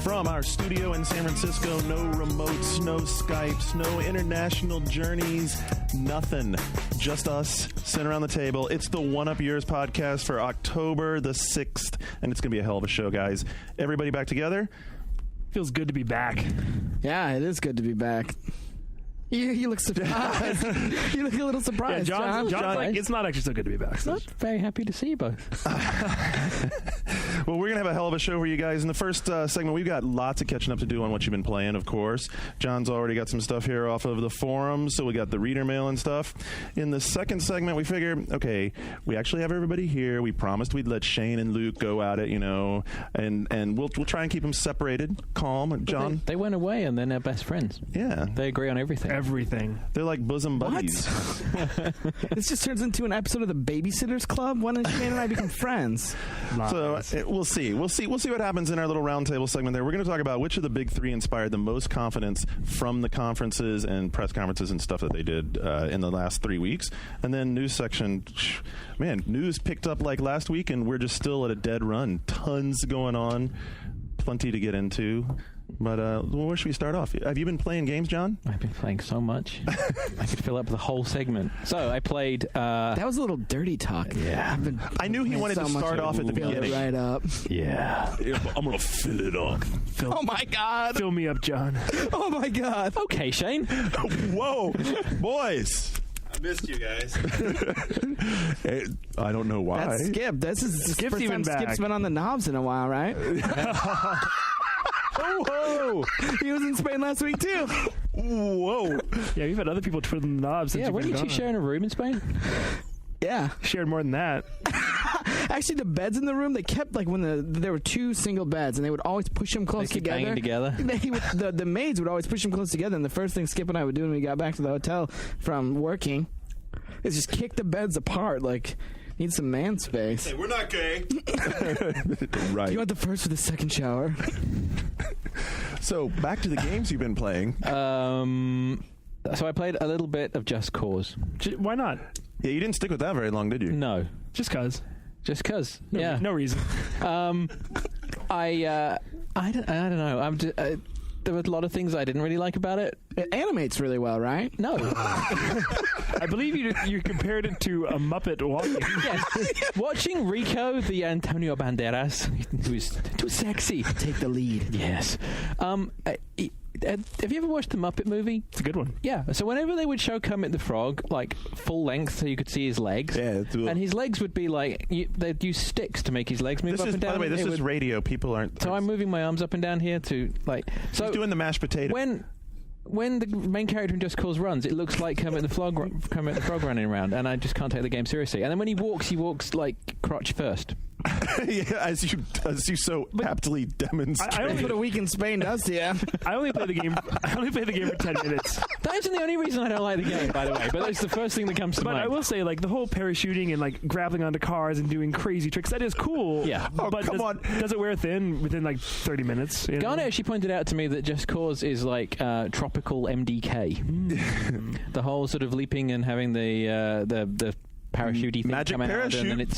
From our studio in San Francisco, no remotes, no Skypes, no international journeys, nothing. Just us sitting around the table. It's the One Up Years podcast for October the 6th, and it's going to be a hell of a show, guys. Everybody back together? Feels good to be back. Yeah, it is good to be back. You look surprised. You look a little surprised. Yeah, John's like, it's not actually so good to be back. I'm very happy to see you both. Well, we're going to have a hell of a show for you guys. In the first segment, we've got lots of catching up to do on what you've been playing, of course. John's already got some stuff here off of the forums, so we got the reader mail and stuff. In the second segment, we figured, okay, we actually have everybody here. We promised we'd let Shane and Luke go at it, you know, and we'll try and keep them separated, calm. John? They went away, and they're now best friends. Yeah. They agree on everything. Everything. They're like bosom buddies. This just turns into an episode of the Babysitters Club. When did Shane and I become friends? So we'll see what happens in our little roundtable segment there. We're going to talk about which of the big three inspired the most confidence from the conferences and press conferences and stuff that they did in the last 3 weeks. And then news section, man, news picked up like last week, and we're just still at a dead run. Tons going on, plenty to get into. But where should we start off? Have you been playing games, John? I've been playing so much. I could fill up the whole segment. So I played... that was a little dirty talk. Yeah. I knew he wanted to start off at the beginning. Fill it right up. Yeah. I'm going to fill it up. Oh, my God. Fill me up, John. Oh, my God. Okay, Shane. Whoa. Boys. I missed you guys. Hey, I don't know why. That's Skip. This is Skip's first even time back. Skip's been on the knobs in a while, right? Oh, He was in Spain last week, too. whoa. Yeah, we've had other people twiddling the knobs since Yeah, you've weren't been you two gone. sharing a room in Spain? Yeah. Shared more than that. Actually, the beds in the room, they kept, like, when there were two single beds, and they would always push them close They keep together. banging together. The maids would always push them close together, and the first thing Skip and I would do when we got back to the hotel from working is just kick the beds apart, like... Need some man space. Hey, we're not gay. Right. You want the first or the second shower? So, back to the games you've been playing. So I played a little bit of Just Cause. Why not? Yeah, you didn't stick with that very long, did you? No. Just cause. Just 'cause. No, Yeah. No reason. I don't know. There were a lot of things I didn't really like about it. It animates really well, right? No. I believe you compared it to a Muppet walking. Yes. Watching Rico, the Antonio Banderas, who is too sexy. Take the lead. Yes. Have you ever watched the Muppet movie? It's a good one. Yeah. So whenever they would show Kermit the Frog, like full length, so you could see his legs, Yeah. and his legs would be like they'd use sticks to make his legs move This up is, and down. by the way, this It is would- radio. People aren't... So I'm moving my arms up and down here to like. So He's doing the mashed potato. when the main character in Just Cause runs, it looks like Kermit the Frog running around, and I just can't take the game seriously. And then when he walks like crotch first. Yeah, as you so aptly demonstrate. That's what a week in Spain does to you. I only played the game for 10 minutes. That isn't the only reason I don't like the game, by the way. But that's the first thing that comes to But mind. I will say, like, the whole parachuting and, like, grappling onto cars and doing crazy tricks, that is cool. Yeah. Oh, but come on. does it wear thin within, like, 30 minutes? You know? Garnet actually pointed out to me that Just Cause is like tropical MDK. The whole sort of leaping and having the parachutey thing Magic come out, parachute. and then it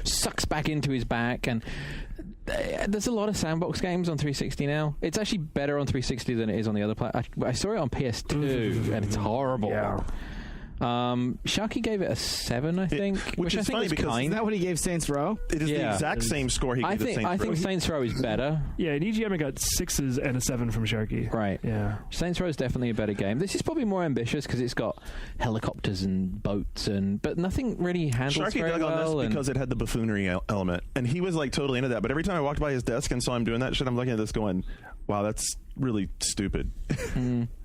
sucks back into his back. And there's a lot of sandbox games on 360 now. It's actually better on 360 than it is on the other platform. I saw it on PS2, and it's horrible. Yeah. Sharky gave it a 7, I think, which I is think funny is because- Isn't kind. that what he gave Saints Row? It is the Yeah. exact same score he I gave think Saints Row. Saints Row is better. Yeah, and EGM got 6s and a 7 from Sharky. Right. Yeah. Saints Row is definitely a better game. This is probably more ambitious because it's got helicopters and boats, but nothing really handles Sharky very dug on well. this and because it had the buffoonery element, and he was like totally into that. But every time I walked by his desk and saw him doing that shit, I'm looking at this going, "Wow, that's really stupid."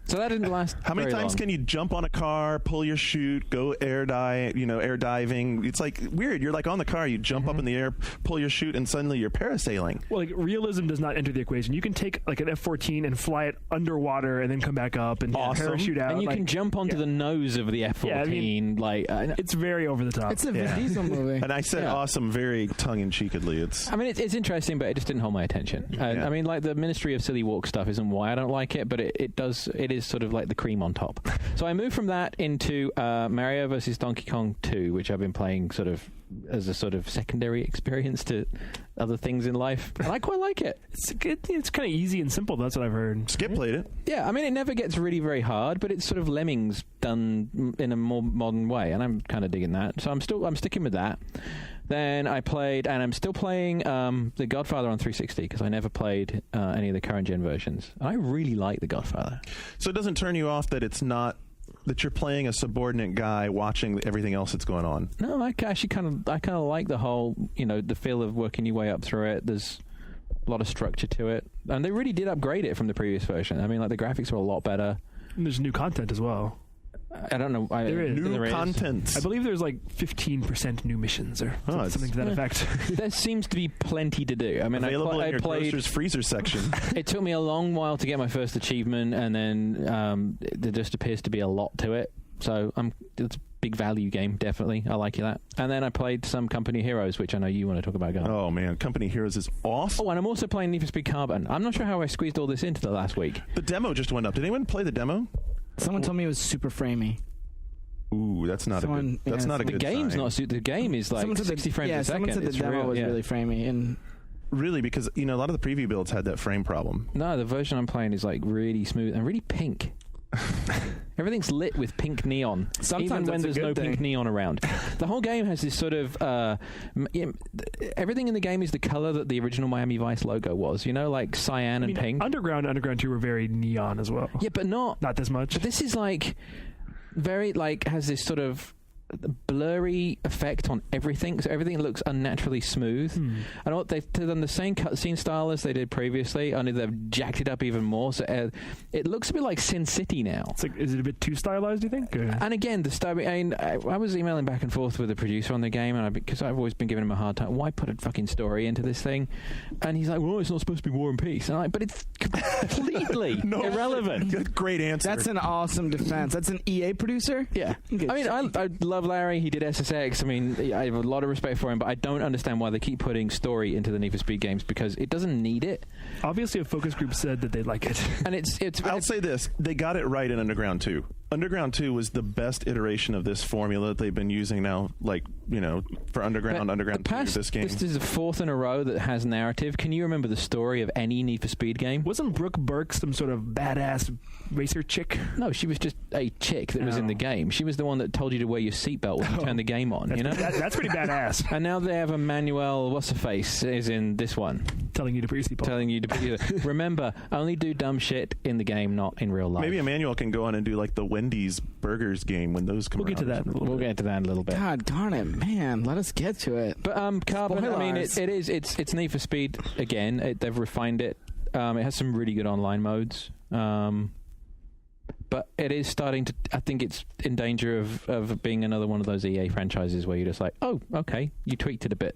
So that didn't last. How many very times long. can you jump on a car, pull your chute, go air diving? It's like weird. You're like on the car, you jump up in the air, pull your chute, and suddenly you're parasailing. Well, like, realism does not enter the equation. You can take, like, an F-14 and fly it underwater and then come back up and Awesome. parachute out. And you like, can jump onto yeah. the nose of the F-14. Yeah, I mean, it's very over the top. It's a Vin Diesel movie. And I said Yeah. awesome very tongue-in-cheekily. It's I mean, it's interesting, but it just didn't hold my attention. Yeah. I mean, like, the Ministry of Silly Walk stuff isn't why I don't like it, but it is sort of like the cream on top. So I moved from that into Mario vs. Donkey Kong 2, which I've been playing sort of as a sort of secondary experience to other things in life, and I quite like it. It's kind of easy and simple. That's what I've heard. Skip played it. Yeah, I mean, it never gets really very hard, but it's sort of Lemmings done in a more modern way, and I'm kind of digging that. So I'm sticking with that. Then I played, and I'm still playing The Godfather on 360 because I never played any of the current gen versions. I really like The Godfather. So it doesn't turn you off that it's not that you're playing a subordinate guy watching everything else that's going on. No, I actually kind of like the whole, the feel of working your way up through it. There's a lot of structure to it, and they really did upgrade it from the previous version. I mean, like the graphics are a lot better. And there's new content as well. I don't know. There is. New content. I believe there's like 15% new missions or something to that effect. There seems to be plenty to do. I mean, Available in your played grocer's freezer section. It took me a long while to get my first achievement, and then there just appears to be a lot to it. So it's a big value game, definitely. I like that. And then I played some Company Heroes, which I know you want to talk about, Gar. Oh, man. Company Heroes is awesome. Oh, and I'm also playing Need for Speed Carbon. I'm not sure how I squeezed all this into the last week. The demo just went up. Did anyone play the demo? Someone told me it was super framey. Ooh, that's not a good. That's not a good. The game's sign. not. The game is like 60 frames a second. Someone said the demo was really framey, and really because a lot of the preview builds had that frame problem. No, the version I'm playing is like really smooth and really pink. Everything's lit with pink neon, even when there's no pink neon around. The whole game has this sort of everything in the game is the color that the original Miami Vice logo was. Like cyan and pink. Underground 2 were very neon as well. Yeah, but not this much. But this is like very has this sort of blurry effect on everything, so everything looks unnaturally smooth. I know they've done the same cutscene style as they did previously, only they've jacked it up even more, so it looks a bit like Sin City now. It's like, is it a bit too stylized, do you think? Or? And again, I was emailing back and forth with the producer on the game, and because I've always been giving him a hard time, why put a fucking story into this thing? And he's like, well, it's not supposed to be War and Peace. And I'm like, but it's completely irrelevant. Great answer. That's an awesome defense. That's an EA producer? Yeah. I mean, I love Larry. He did SSX. I mean, I have a lot of respect for him, but I don't understand why they keep putting story into the Need for Speed games because it doesn't need it. Obviously, a focus group said that they'd like it. And I'll say this. They got it right in Underground 2. Underground 2 was the best iteration of this formula that they've been using now, for Underground 2, this game. This is the fourth in a row that has narrative. Can you remember the story of any Need for Speed game? Wasn't Brooke Burke some sort of badass racer chick? No, she was just a chick that was in the game. She was the one that told you to wear your seatbelt when you turn the game on, That's pretty badass. And now they have Emmanuel, what's-her-face, is in this one. Telling you to put your seatbelt. Telling you to put your... Remember, only do dumb shit in the game, not in real life. Maybe Emmanuel can go on and do the Wendy's Burgers game when those come We'll get to that in a little bit. We'll get to that in a little bit. God darn it, man. Let us get to it. But Carbon, I mean, it's Need for Speed again. They've refined it. It has some really good online modes. But it is starting to... I think it's in danger of being another one of those EA franchises where you're just like, oh, okay, you tweaked it a a bit.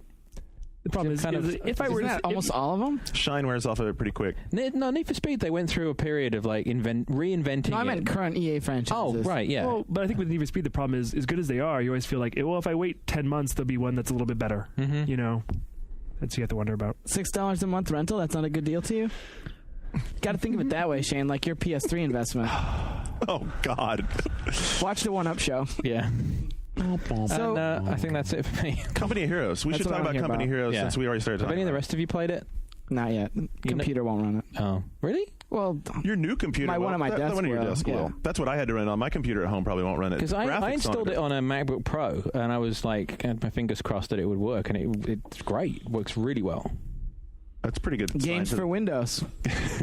The problem is, if I were to... almost all of them? Shine wears off of it pretty quick. No, Need for Speed, they went through a period of reinventing No, I meant current EA franchises. Oh, right, yeah. Well, but I think with Need for Speed, the problem is, as good as they are, you always feel like, well, if I wait 10 months, there'll be one that's a little bit better. Mm-hmm. That's you have to wonder about. $6 a month rental, that's not a good deal to you? Got to think of it that way, Shane, like your PS3 investment. Oh, God. Watch the 1UP show. Yeah. So, and, I think that's it for me. Company Heroes. We should talk about Company Heroes since we already started Have talking any of the about rest of you played it? not yet. Computer won't run it. Oh, really? Well, your new computer. One of my desk one of your desk will. That's what I had to run it on. My computer at home probably won't run it. Because I installed it on a MacBook Pro, and I was like, had my fingers crossed that it would work, and it's great. It works really well. That's pretty good. Games for Windows.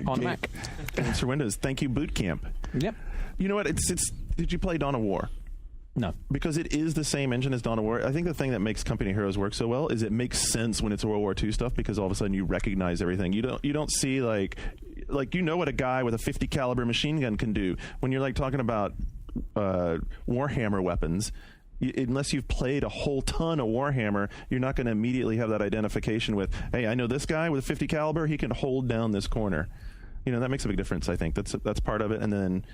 On Mac. Games for Windows. Thank you, Boot Camp. Yep. You know what? Did you play Dawn of War? No. Because it is the same engine as Dawn of War. I think the thing that makes Company Heroes work so well is it makes sense when it's World War II stuff because all of a sudden you recognize everything. You don't see like what a guy with a 50 caliber machine gun can do when you're talking about Warhammer weapons. Unless you've played a whole ton of Warhammer, you're not going to immediately have that identification with, hey, I know this guy with a 50 caliber, he can hold down this corner. That makes a big difference, I think. That's part of it. And then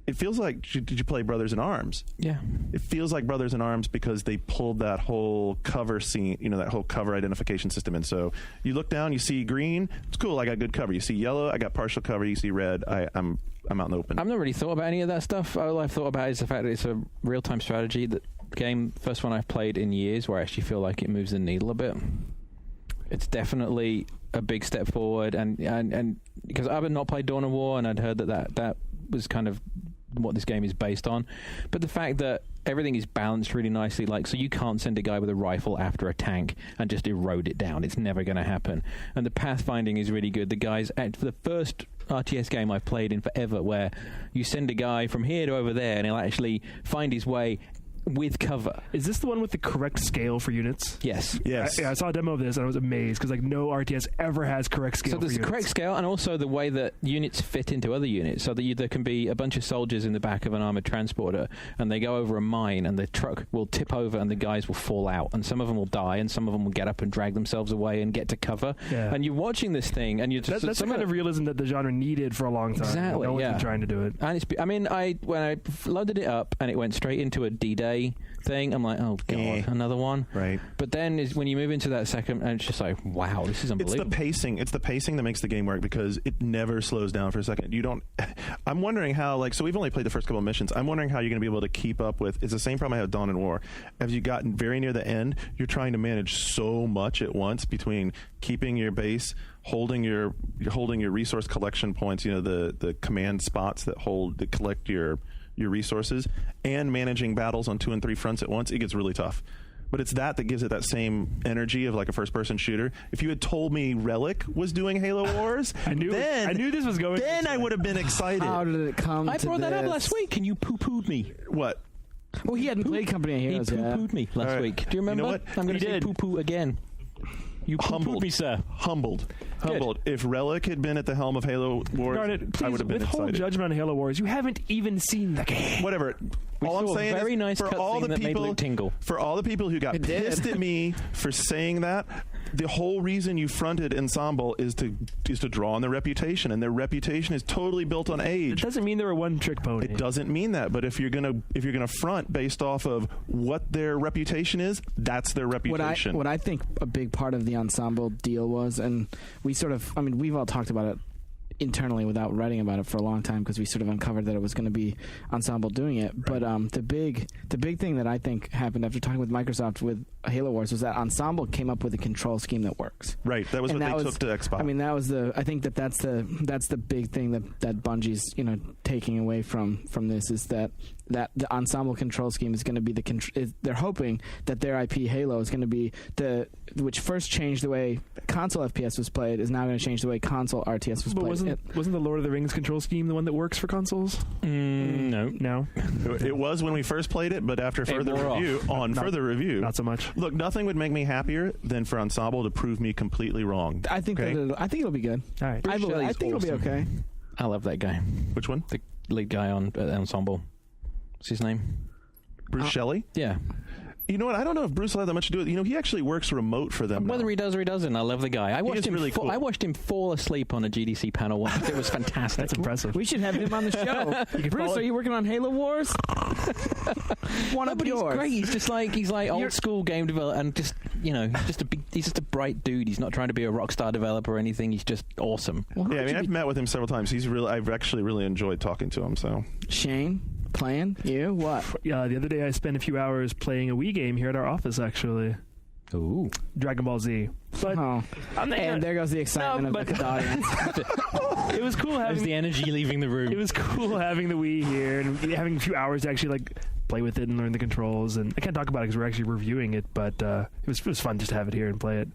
it feels like, did you play Brothers in Arms? Yeah. It feels like Brothers in Arms because they pulled that whole cover scene, that whole cover identification system in. So you look down, you see green, it's cool, I got good cover. You see yellow, I got partial cover. You see red, I'm out in the open. I've not really thought about any of that stuff. All I've thought about is the fact that it's a real-time strategy game, first one I've played in years where I actually feel like it moves the needle a bit. It's definitely a big step forward, and because I had not played Dawn of War, and I'd heard that was kind of what this game is based on, but the fact that everything is balanced really nicely, like, so you can't send a guy with a rifle after a tank and just erode it down. It's never going to happen. And the pathfinding is really good. The guys, for the first RTS game I've played in forever, where you send a guy from here to over there and he'll actually find his way with cover. Is this the one with the correct scale for units? Yes. I saw a demo of this and I was amazed because no RTS ever has correct scale. So there's for the units. correct scale, and also the way that units fit into other units, so that there can be a bunch of soldiers in the back of an armored transporter, and they go over a mine, and the truck will tip over, and the guys will fall out, and some of them will die, and some of them will get up and drag themselves away and get to cover. Yeah. And you're watching this thing, and you're just that's the kind of realism that the genre needed for a long time. Exactly. No one's been trying to do it. And when I loaded it up and it went straight into a D-Day thing, I'm like, oh god, another one. Right. But then when you move into that second, and it's just like, wow, this is unbelievable. It's the pacing that makes the game work, because it never slows down for a second. I'm wondering how, so we've only played the first couple of missions. I'm wondering how you're going to be able to keep up with, it's the same problem I had with Dawn and War. As you got very near the end, you're trying to manage so much at once, between keeping your base, holding your resource collection points, the command spots that collect your resources, and managing battles on 2 and 3 fronts at once. It gets really tough. But it's that gives it that same energy of like a first-person shooter. If you had told me Relic was doing Halo Wars, I knew this was going. Then I would have been excited. How did it come I to brought that up this? last week, and you poo-pooed me. What? Well, he hadn't played Company of He Heroes yet. poo-pooed me last All right. week. Do you remember? You know what? I'm going to say did. poo-poo again. You poo-pooed me, sir. Humbled. If Relic had been at the helm of Halo Wars, Darn it, I would please have been withhold excited. judgment on Halo Wars. You haven't even seen the game. Whatever. We all I'm saw a saying very is, nice for all cutscene the that made people, Luke tingle. for all the people who got It did. pissed at me for saying that, the whole reason you fronted Ensemble is to draw on their reputation, and their reputation is totally built on It age. doesn't mean they're a one-trick pony. It doesn't mean that, but if you're gonna front based off of what their reputation is, that's their reputation. What I think a big part of the Ensemble deal was, and we've all talked about it internally without writing about it for a long time, because we sort of uncovered that it was going to be Ensemble doing it. Right. But the big thing that I think happened after talking with Microsoft with Halo Wars was that Ensemble came up with a control scheme that works. Right. That was what they took to Xbox. I mean, I think that's the big thing that Bungie's taking away from this, is that the Ensemble control scheme is going to be they're hoping that their IP Halo is going to be which first changed the way console FPS was played, is now going to change the way console RTS was played. Wasn't the Lord of the Rings control scheme the one that works for consoles? No. It was when we first played it, but after further wore review, Not so much. Look, nothing would make me happier than for Ensemble to prove me completely wrong. I think it'll be good. All right. I think it'll be okay. I love that guy. Which one? The lead guy on Ensemble. What's his name? Bruce Shelley? Yeah. You know what? I don't know if Bruce will have that much to do with it. He actually works remote for them. Whether he does or he doesn't, I love the guy. I watched him. really cool. I watched him fall asleep on a GDC panel once. It was fantastic. That's impressive. We should have him on the show. Bruce, are you working on Halo Wars? One up But yours. he's great. He's like old school game developer, and just he's just a bright dude. He's not trying to be a rock star developer or anything. He's just awesome. Well, Yeah, I mean, I've met with him several times. I've actually really enjoyed talking to him. So Shane playing you what? Yeah, the other day I spent a few hours playing a Wii game here at our office, actually. Ooh. Dragon Ball Z. But And there goes the excitement of the audience. it was cool having There's the energy leaving the room. It was cool having the Wii here and having a few hours to actually play with it and learn the controls. And I can't talk about it because we're actually reviewing it, but it was fun just to have it here and play it.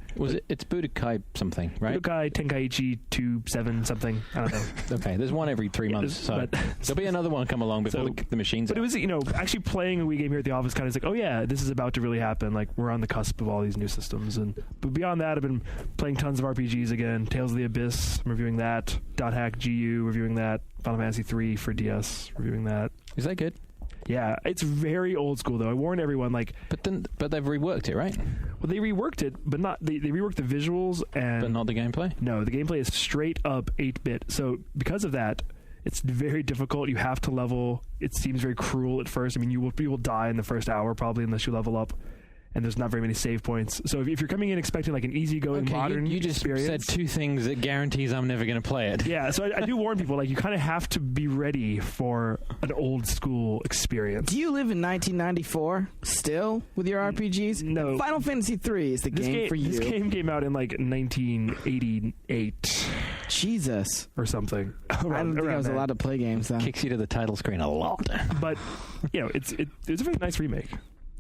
It's Budokai something, right? Budokai Tenkaichi 2-7 something. I don't know. Okay, there's one every 3 months, so there'll be another one come along before the machines. But it was actually playing a Wii game here at the office kind of like, oh yeah, this is about to really happen. Like we're on the cusp of all these new systems. But beyond that, I've been playing tons of RPGs again. Tales of the Abyss, I'm reviewing that. Dot Hack GU, reviewing that. Final Fantasy 3 for DS, reviewing that. Is that good? Yeah, it's very old school though. I warn everyone, but they've reworked it, right? Well, they reworked it, but not they reworked the visuals and But not the gameplay. No, the gameplay is straight up 8-bit. So because of that, it's very difficult. You have to level. It seems very cruel at first. I mean, you will die in the first hour probably unless you level up. and there's not very many save points. So if you're coming in expecting like an easygoing modern you just experience, said two things that guarantees I'm never going to play it. yeah. So I do warn people, like, you kind of have to be ready for an old school experience. Do you live in 1994 still with your RPGs? No. Final Fantasy 3 is the game for you. This game came out in like 1988 Jesus. or something. I don't think I was allowed to play games then. Kicks you to the title screen a lot. But it's a very nice remake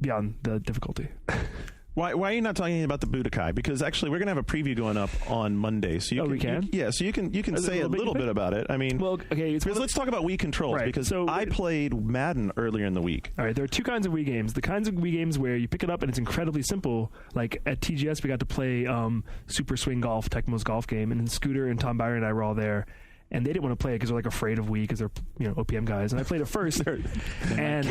beyond the difficulty. Why are you not talking about the Budokai? Because actually, we're going to have a preview going up on Monday. So we can? So you can say a little bit about it. I mean, Well, okay. It's let's talk about Wii controls, Right, because so- I played Madden earlier in the week. All right, there are two kinds of Wii games. The kinds of Wii games where you pick it up and it's incredibly simple. Like at TGS, we got to play Super Swing Golf, Tecmo's golf game, and then Scooter and Tom Byron and I were all there. And they didn't want to play it because they're like afraid of Wii because they're OPM guys. And I played it first, and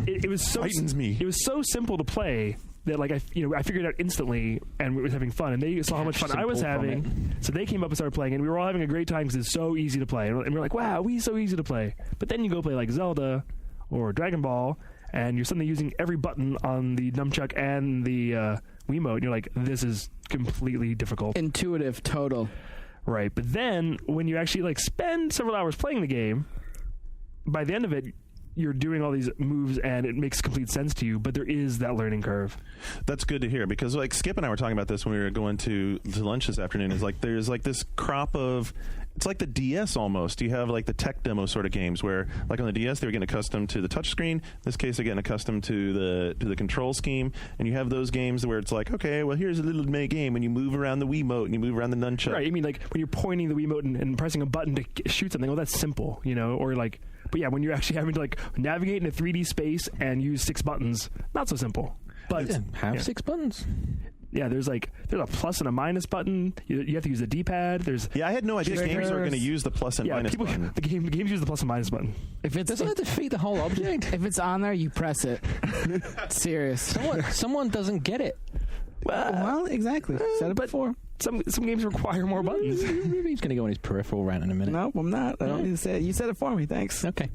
it was so Frightens me. It was so simple to play that like I figured it out instantly and we was having fun. And they saw how much fun I was having, so they came up and started playing, and we were all having a great time because it's so easy to play. And we're like, wow, Wii's so easy to play. But then you go play like Zelda or Dragon Ball, and you're suddenly using every button on the nunchuck and the Wiimote, and you're like, this is completely difficult. Intuitive, total. Right, but then when you actually like spend several hours playing the game, by the end of it, you're doing all these moves and it makes complete sense to you, but there is that learning curve. That's good to hear, because like Skip and I were talking about this when we were going to lunch this afternoon. Is like there's like this crop of, it's like the DS almost. You have like the tech demo sort of games where, like on the DS, they were getting accustomed to the touchscreen. In this case, they're getting accustomed to the control scheme. And you have those games where it's like, okay, well, here's a little mini game, and you move around the Wiimote and you move around the nunchuck. Right, I mean, like when you're pointing the Wiimote and pressing a button to shoot something, well, that's simple, or like. But yeah, when you're actually having to like navigate in a 3D space and use 6 buttons, not so simple. But Have 6 buttons. Yeah, there's a plus and a minus button. You have to use a D-pad. I had no idea games were going to use the plus and minus button. The games use the plus and minus button. Doesn't that defeat the whole object? If it's on there, you press it. Serious. Someone doesn't get it. Well, exactly. Said it before. Some games require more buttons. He's going to go on his peripheral rant in a minute. No, I'm not. I don't need to say it. You said it for me. Thanks. Okay.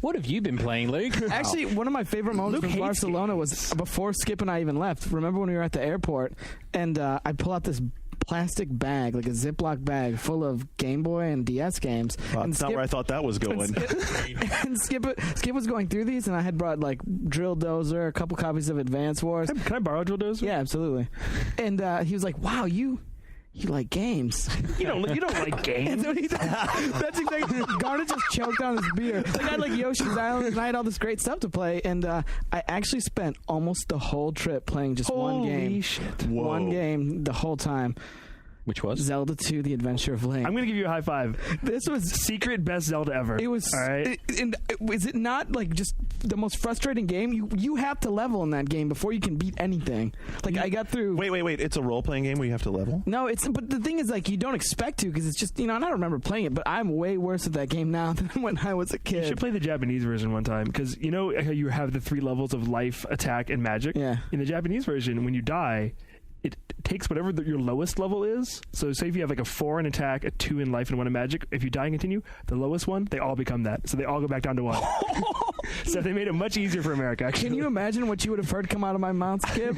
What have you been playing, Luke? Actually, one of my favorite moments Luke from hates Barcelona was before Skip and I even left. Remember when we were at the airport and I pull out this plastic bag, like a Ziploc bag, full of Game Boy and DS games. Well, and that's not where I thought that was going. And Skip was going through these, and I had brought like Drill Dozer, a couple copies of Advance Wars. Can I borrow Drill Dozer? Yeah, absolutely. And he was like, "Wow, you like games." You don't like games. That's exactly. Garner just choked on his beer. Like, I had like Yoshi's Island, and I had all this great stuff to play, and I actually spent almost the whole trip playing just one game. Holy shit! Whoa. One game the whole time. Which was? Zelda 2: The Adventure of Link. I'm going to give you a high five. This was Secret best Zelda ever. It was. All right. Is it not like just the most frustrating game? You have to level in that game before you can beat anything. Like I got through. Wait! It's a role playing game where you have to level. No, but the thing is, like, you don't expect to because it's just and I don't remember playing it, but I'm way worse at that game now than when I was a kid. You should play the Japanese version one time because how you have the 3 levels of life, attack, and magic. Yeah. In the Japanese version, when you die, it takes whatever your lowest level is. So say if you have like a 4 in attack, a 2 in life, and 1 in magic, if you die and continue, the lowest one, they all become that. So they all go back down to 1. So they made it much easier for America, actually. Can you imagine what you would have heard come out of my mouth, Skip?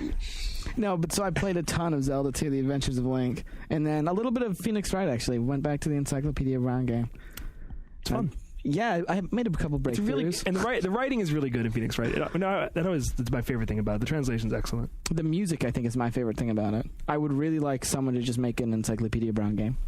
No, but so I played a ton of Zelda 2: The Adventures of Link, and then a little bit of Phoenix Wright, actually. Went back to the Encyclopedia Brown game. It's fun. Yeah, I made a couple breakthroughs. It's really, and the writing is really good in Phoenix Wright. That's my favorite thing about it. The translation's excellent. The music, I think, is my favorite thing about it. I would really like someone to just make an Encyclopedia Brown game.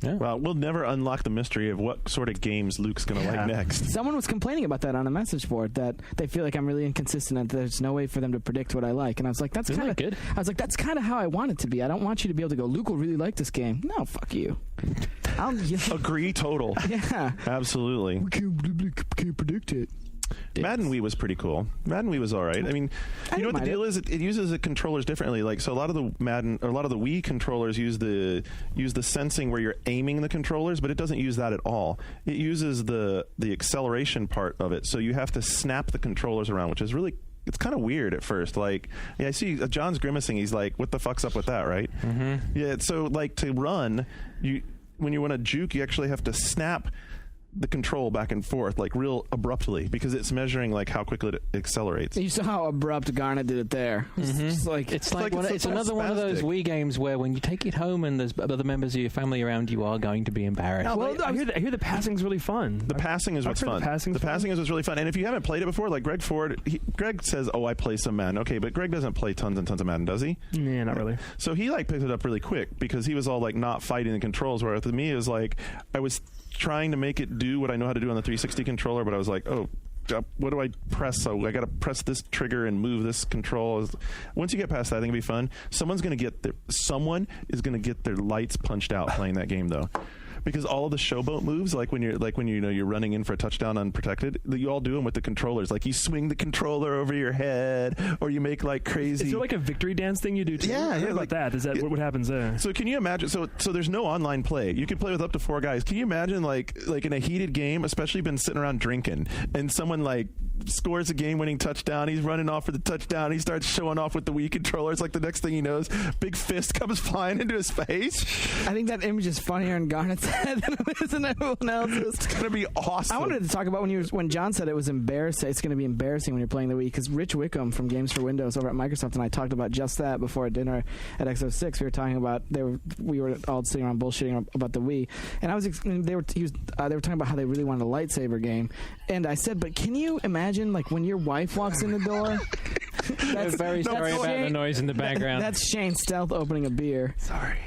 Yeah. Well, we'll never unlock the mystery of what sort of games Luke's going to like next. Someone was complaining about that on a message board, that they feel like I'm really inconsistent and there's no way for them to predict what I like. And I was like, that's kind of good. I was like, that's kind of how I want it to be. I don't want you to be able to go, Luke will really like this game. No, fuck you. Agree total. Yeah. Absolutely. We can't predict it. Madden Wii was pretty cool. Madden Wii was all right. I mean, you know what the deal is? It uses the controllers differently. Like, so a lot of the Wii controllers use the sensing where you're aiming the controllers, but it doesn't use that at all. It uses the acceleration part of it. So you have to snap the controllers around, which is really, it's kind of weird at first. Like, yeah, I see John's grimacing. He's like, "What the fuck's up with that?" Right? Mm-hmm. Yeah. So like to run, when you want to juke, you actually have to snap the control back and forth like real abruptly because it's measuring like how quickly it accelerates. You saw how abrupt Garnet did it there. It's like It's it's another one of those spastic. Wii games where when you take it home and there's other members of your family around, you are going to be embarrassed. No, Well, I hear the passing's really fun. The passing is I've what's heard fun. the passing's The passing is what's really fun. And if you haven't played it before, like Greg Ford, Greg says, "Oh, I play some Madden." Okay, but Greg doesn't play tons and tons of Madden, does he? Yeah, not really. So he like picked it up really quick because he was all like not fighting the controls. Where with me, it was like I was trying to make it do what I know how to do on the 360 controller, but I was like, oh. What do I press? So I got to press this trigger and move this control. Once you get past that, I think it'll be fun. Someone is going to get their lights punched out playing that game, though, because all of the showboat moves, like when you're running in for a touchdown unprotected, you all do them with the controllers. Like you swing the controller over your head, or you make like crazy. Is there like a victory dance thing you do too? Yeah, I heard yeah, about like- that. Is that what happens there? So can you imagine? So there's no online play. You can play with up to 4 guys. Can you imagine like in a heated game, especially been sitting around drinking, and someone like scores a game-winning touchdown. He's running off for the touchdown. He starts showing off with the Wii controllers. Like the next thing he knows, big fist comes flying into his face. I think that image is funnier in Garnet's head than it is in everyone else's. It's gonna be awesome. I wanted to talk about when John said it was embarrassing. It's going to be embarrassing when you're playing the Wii because Rich Wickham from Games for Windows over at Microsoft and I talked about just that before dinner at XO6. We were talking about we were all sitting around bullshitting about the Wii, and they were talking about how they really wanted a lightsaber game, and I said, but can you imagine like when your wife walks in the door? We're very sorry about the noise in the background. That's Shane Stealth opening a beer. Sorry.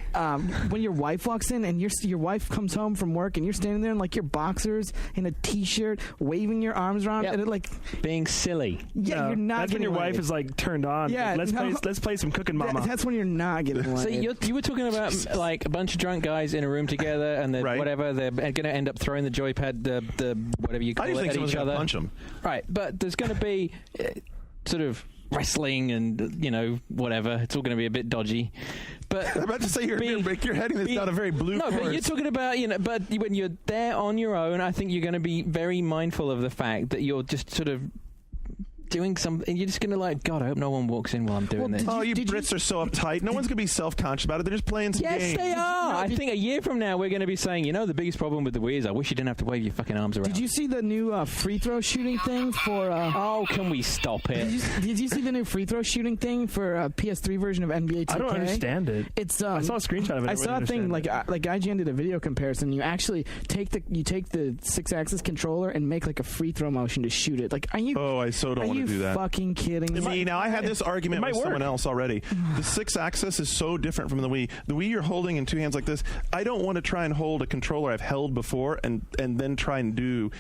When your wife walks in and your wife comes home from work and you're standing there in like your boxers in a t-shirt, waving your arms around, and it like being silly. yeah, No, you're not. That's when your getting wife laid. is like turned on. Yeah, Like, no. let's play some Cooking Mama. That's when you're not getting laid. So you were talking about like a bunch of drunk guys in a room together, and they're Right. whatever they're going to end up throwing the joypad, the whatever you I call just it, think at someone's each gonna other. punch him. Right, but there's going to be sort of wrestling and whatever. It's all going to be a bit dodgy. But I'm about to say you're heading this down a very blue no, course. but you're talking about But when you're there on your own, I think you're going to be very mindful of the fact that you're just sort of doing something. You're just going to like, God, I hope no one walks in while I'm doing this. Oh, you Brits are so uptight. No one's going to be self-conscious about it. They're just playing some Yes, games. they are. I think a year from now we're going to be saying, the biggest problem with the Wii is I wish you didn't have to wave your fucking arms around. Did you see the new free throw shooting thing for? Oh, can we stop it? Did you see the new free throw shooting thing for PS3 version of NBA 2K? I don't understand it. It's I saw a screenshot of it. I saw a thing like understand IGN did a video comparison. You actually take the 6-axis controller and make like a free throw motion to shoot it. Like, are you? Oh, I so don't are want you to do that. fucking kidding me? See, now I had this argument might with someone work. else already. The 6-axis is so different from the Wii. The Wii you're holding in 2 hands like this. I don't want to try and hold a controller I've held before and then try and do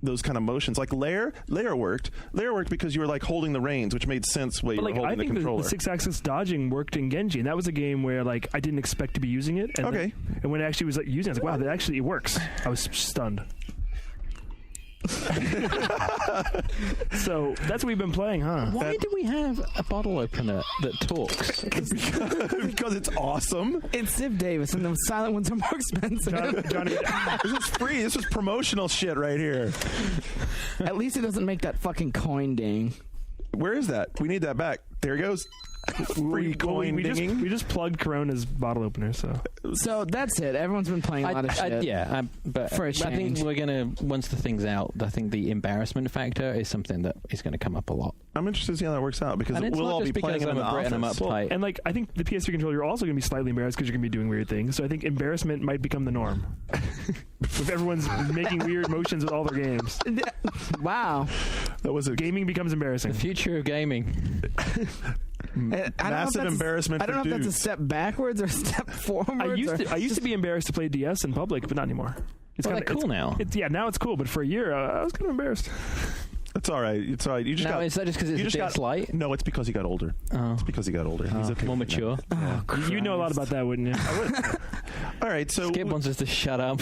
those kind of motions. Like Lair worked. Lair worked because you were like holding the reins, which made sense while you But were like, I holding the think the controller. 6-axis dodging worked in Genji, and that was a game where like I didn't expect to be using it. And Okay. and when it actually was like using it, I was like, wow, that actually works. I was stunned. So that's what we've been playing, huh? Why do we have a bottle opener that talks? because it's awesome. It's Ziv Davis, and the silent ones are more expensive. Johnny, This is free. This is promotional shit right here. At least it doesn't make that fucking coin ding. Where is that? We need that back. There it goes. Free coin dinging. we just plugged Corona's bottle opener, so So that's it. Everyone's been playing a lot of shit. but For a I think change. we're gonna once the thing's out. I think the embarrassment factor is something that is going to come up a lot. I'm interested to see how that works out because And it's we'll not all just be playing because it in I'm the a Brit and I'm office. uptight. and like I think the PS3 controller, you're also going to be slightly embarrassed because you're going to be doing weird things. So I think embarrassment might become the norm. If everyone's making weird motions with all their games, Wow. That was a gaming becomes embarrassing. The future of gaming. I don't know if massive that's embarrassment I don't know for if that's a dudes. step backwards or a step forwards. I used to be embarrassed to play DS in public, but not anymore. It's Well, kinda, they're cool now. Now it's cool, but for a year I was kind of embarrassed. It's all right. It's all right. You just Now, got. is that just because you it's a just DS Lite? No, it's because he got older. Oh. It's because he got older. He's okay. More with that. mature. You know a lot about that, wouldn't you? All right, so Skip wants us to shut up.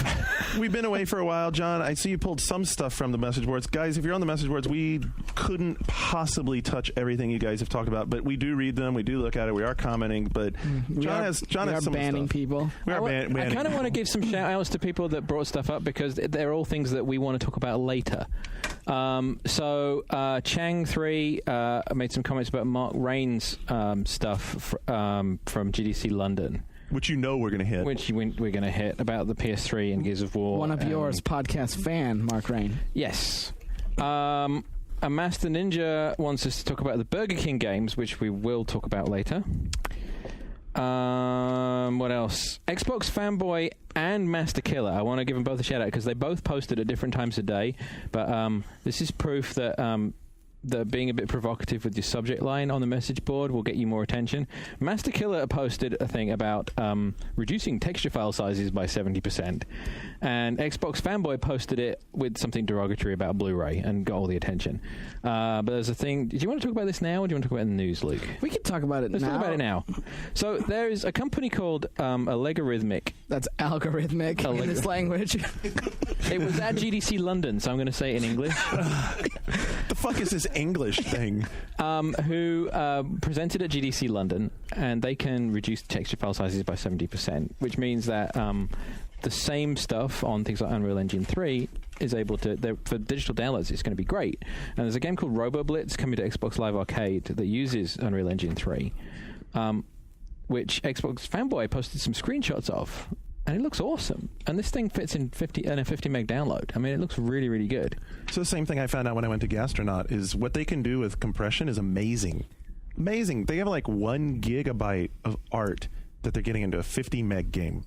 we've been away for a while, John. I see you pulled some stuff from the message boards, guys. If you're on the message boards, we couldn't possibly touch everything you guys have talked about, but we do read them. We do look at it. We are commenting, but John has we are some banning stuff. people. We are banning. I kind of want to give some shout outs to people that brought stuff up because they're all things that we want to talk about later. So Chang3 made some comments about Mark Rain's stuff from GDC London. Which you know we're going to hit. Which we're going to hit about the PS3 and Gears of War. One of yours, podcast fan, Mark Rain. Yes. A Master Ninja wants us to talk about the Burger King games, which we will talk about later. What else? Xbox Fanboy and Master Killer. I want to give them both a shout out because they both posted at different times of day. But this is proof that being a bit provocative with your subject line on the message board will get you more attention. Master Killer posted a thing about reducing texture file sizes by 70%. And Xbox Fanboy posted it with something derogatory about Blu-ray and got all the attention. But there's a thing... Do you want to talk about this now or do you want to talk about it in the news, Luke? We can talk about it Let's now. talk about it now. So there's a company called Allegorithmic. That's algorithmic in this language. It was at GDC London, so I'm going to say it in English. The fuck is this English thing? Who presented at GDC London, and they can reduce texture file sizes by 70%, which means that the same stuff on things like Unreal Engine 3 is able to, for digital downloads, it's going to be great. And there's a game called RoboBlitz coming to Xbox Live Arcade that uses Unreal Engine 3, which Xbox Fanboy posted some screenshots of. And it looks awesome. And this thing fits in a 50 meg download. I mean, it looks really, really good. So the same thing I found out when I went to Gastronaut is what they can do with compression is amazing. Amazing. They have like 1 gigabyte of art that they're getting into a 50 meg game.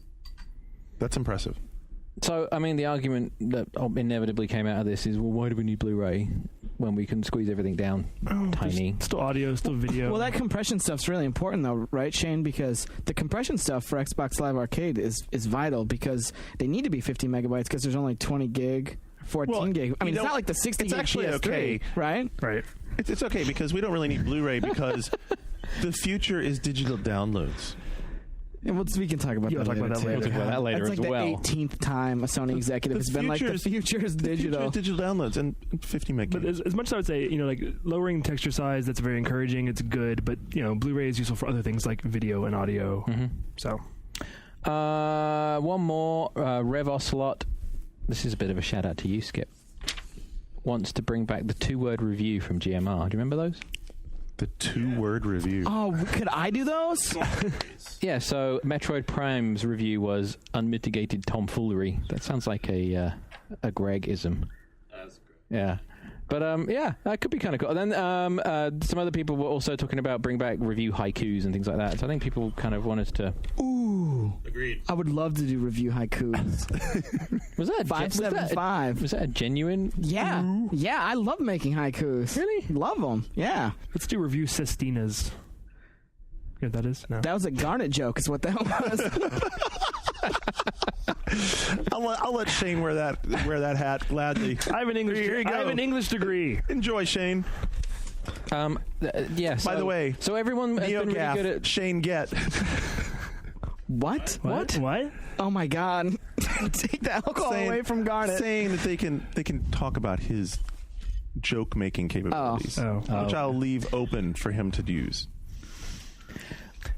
That's impressive. So, I mean, the argument that inevitably came out of this is, well, why do we need Blu-ray when we can squeeze everything down tiny? Still audio, still video. Well, that compression stuff's really important, though, right, Shane? Because the compression stuff for Xbox Live Arcade is vital because they need to be 50 megabytes because there's only 20 gig, 14 gig. I mean, it's not like the 60 it's gig actually PS3, okay. right? Right. It's okay because we don't really need Blu-ray because the future is digital downloads. Yeah, we can talk about that later. We'll talk about that later That's as like well. the 18th time a Sony executive has been like, the future is digital. The future is digital downloads and 50 meg But games. as much as I would say, like lowering texture size, that's very encouraging. It's good, but Blu-ray is useful for other things like video and audio. Mm-hmm. So, one more, Rev Ocelot. This is a bit of a shout out to you, Skip. Wants to bring back the 2-word review from GMR. Do you remember those? The 2-word review. Oh, could I do those? Yeah, so Metroid Prime's review was unmitigated tomfoolery. That sounds like a Greg-ism. That's great. Yeah. But, yeah, that could be kind of cool. And then some other people were also talking about bring back review haikus and things like that. So I think people kind of want us to... Ooh. Agreed. I would love to do review haikus. Was that 575. Was that a genuine... Yeah. Yeah, I love making haikus. Really? Love them. Yeah. let's do review Sestinas. You know what that is? No. That was a Garnet joke is what that was. I'll let Shane wear that hat gladly. I have an English. Here you go. I have an English degree. Enjoy, Shane. Yeah. So, By the way, so everyone has been really good at... Shane Get. What? What? Oh my God. Take the alcohol away from Garnet. Saying that they can talk about his joke making capabilities, Oh. which I'll leave open for him to use.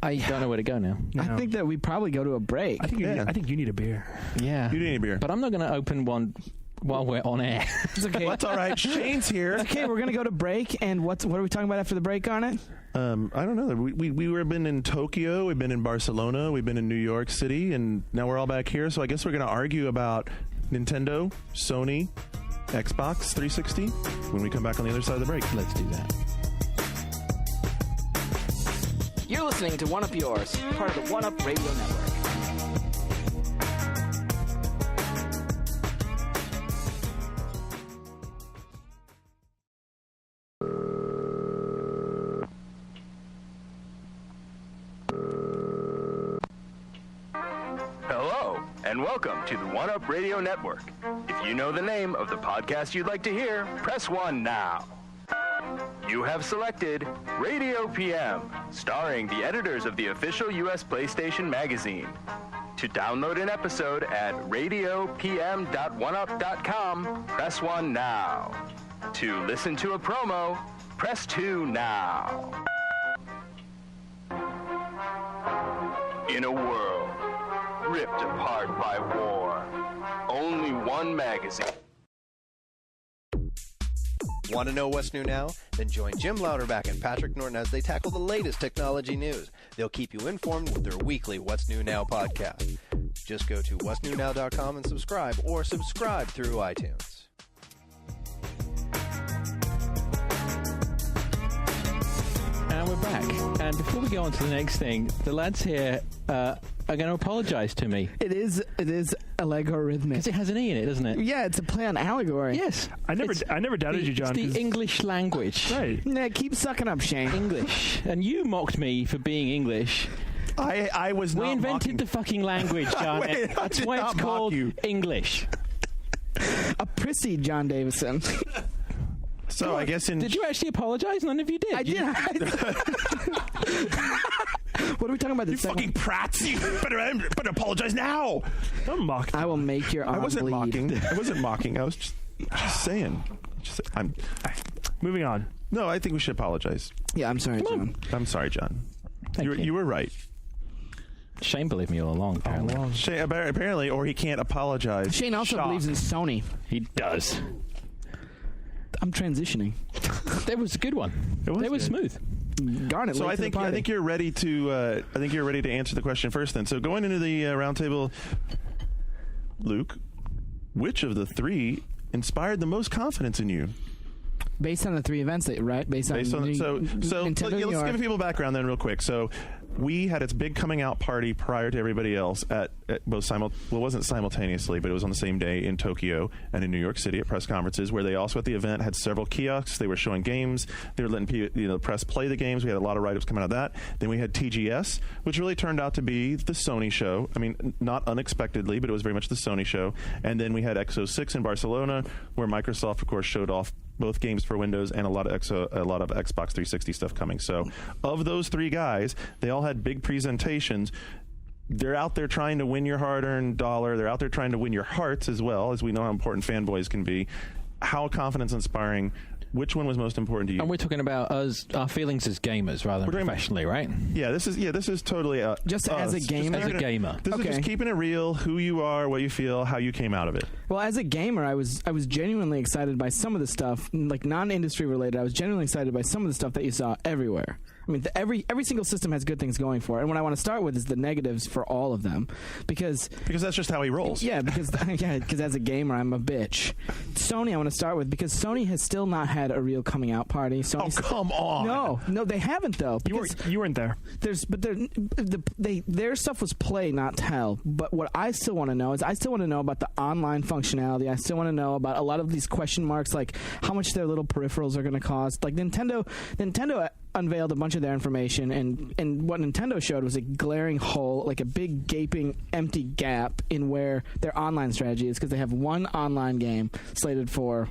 I don't know where to go now. No. I think that we probably go to a break. I think you need a beer. Yeah. You need a beer. But I'm not going to open one while we're on air. It's okay. Well, that's all right. Shane's here. Okay, we're gonna go to break, and what are we talking about after the break, Garnet? I don't know. We've been in Tokyo, we've been in Barcelona, we've been in New York City, and now we're all back here. So I guess we're going to argue about Nintendo, Sony, Xbox 360 when we come back on the other side of the break. Let's do that. You're listening to One Up Yours, part of the One Up Radio Network. Hello, and welcome to the One Up Radio Network. If you know the name of the podcast you'd like to hear, press 1 now. You have selected Radio PM, starring the editors of the official U.S. PlayStation magazine. To download an episode at radiopm.oneup.com, press 1 now. To listen to a promo, press 2 now. In a world ripped apart by war, only one magazine. Want to know what's new now? Then join Jim Louderback and Patrick Norton as they tackle the latest technology news. They'll keep you informed with their weekly What's New Now podcast. Just go to what'snewnow.com and subscribe, or subscribe through iTunes. And we're back. And before we go on to the next thing, the lads here are going to apologise to me. It is allegorithmic. Because it has an E in it, doesn't it? Yeah, it's a play on allegory. Yes. I never doubted you, John. It's the English language. Right. Nah, keep sucking up, Shane. English. And you mocked me for being English. I was not We invented mocking. the fucking language, John. Wait, I That's did why not it's mock called you. English. A prissy John Davison. So I guess in Did you actually apologise? None of you did. I did. What are we talking about? you This fucking prats! You better apologize now. Don't mock. I will make your arm I wasn't bleed. mocking. I wasn't mocking. I was just saying. Moving on. No, I think we should apologize. Yeah, I'm sorry, John. I'm sorry, John. Thank you. You were right. Shane believed me all along, apparently. Shane, apparently, or he can't apologize. Shane also Shock. believes in Sony. He does. I'm transitioning. That was a good one. It was good. smooth. Garnet. So late I to the think party. you're ready to answer the question first. Then, so going into the roundtable, Luke, which of the three inspired the most confidence in you? Based on the three events that Based on Nintendo let's York. give people background then real quick. So we had its big coming out party prior to everybody else at both it wasn't simultaneously, but it was on the same day in Tokyo and in New York City at press conferences, where they also at the event had several kiosks. They were showing games. They were letting the press play the games. We had a lot of write-ups coming out of that. Then we had TGS, which really turned out to be the Sony show. I mean, not unexpectedly, but it was very much the Sony show. And then we had X06 in Barcelona, where Microsoft, of course, showed off both games for Windows and a lot of Xbox 360 stuff coming. So of those three guys, they all had big presentations. They're out there trying to win your hard-earned dollar. They're out there trying to win your hearts as well, as we know how important fanboys can be. How confidence-inspiring. Which one was most important to you? And we're talking about our feelings as gamers rather than professionally, right? Yeah, this is totally Just us. as a gamer? As a gamer. This is just keeping it real, who you are, what you feel, how you came out of it. Well, as a gamer, I was genuinely excited by some of the stuff, like non-industry related. I was genuinely excited by some of the stuff that you saw everywhere. I mean, every single system has good things going for it. And what I want to start with is the negatives for all of them, because that's just how he rolls. Yeah, because as a gamer, I'm a bitch. Sony, I want to start with, because Sony has still not had a real coming out party. Sony's, oh, come on! No, they haven't though. You weren't there. Their stuff was play, not tell. But what I still want to know is, I still want to know about the online functionality. I still want to know about a lot of these question marks, like how much their little peripherals are going to cost. Like Nintendo unveiled a bunch of their information, and what Nintendo showed was a glaring hole, like a big gaping empty gap in where their online strategy is, because they have one online game slated for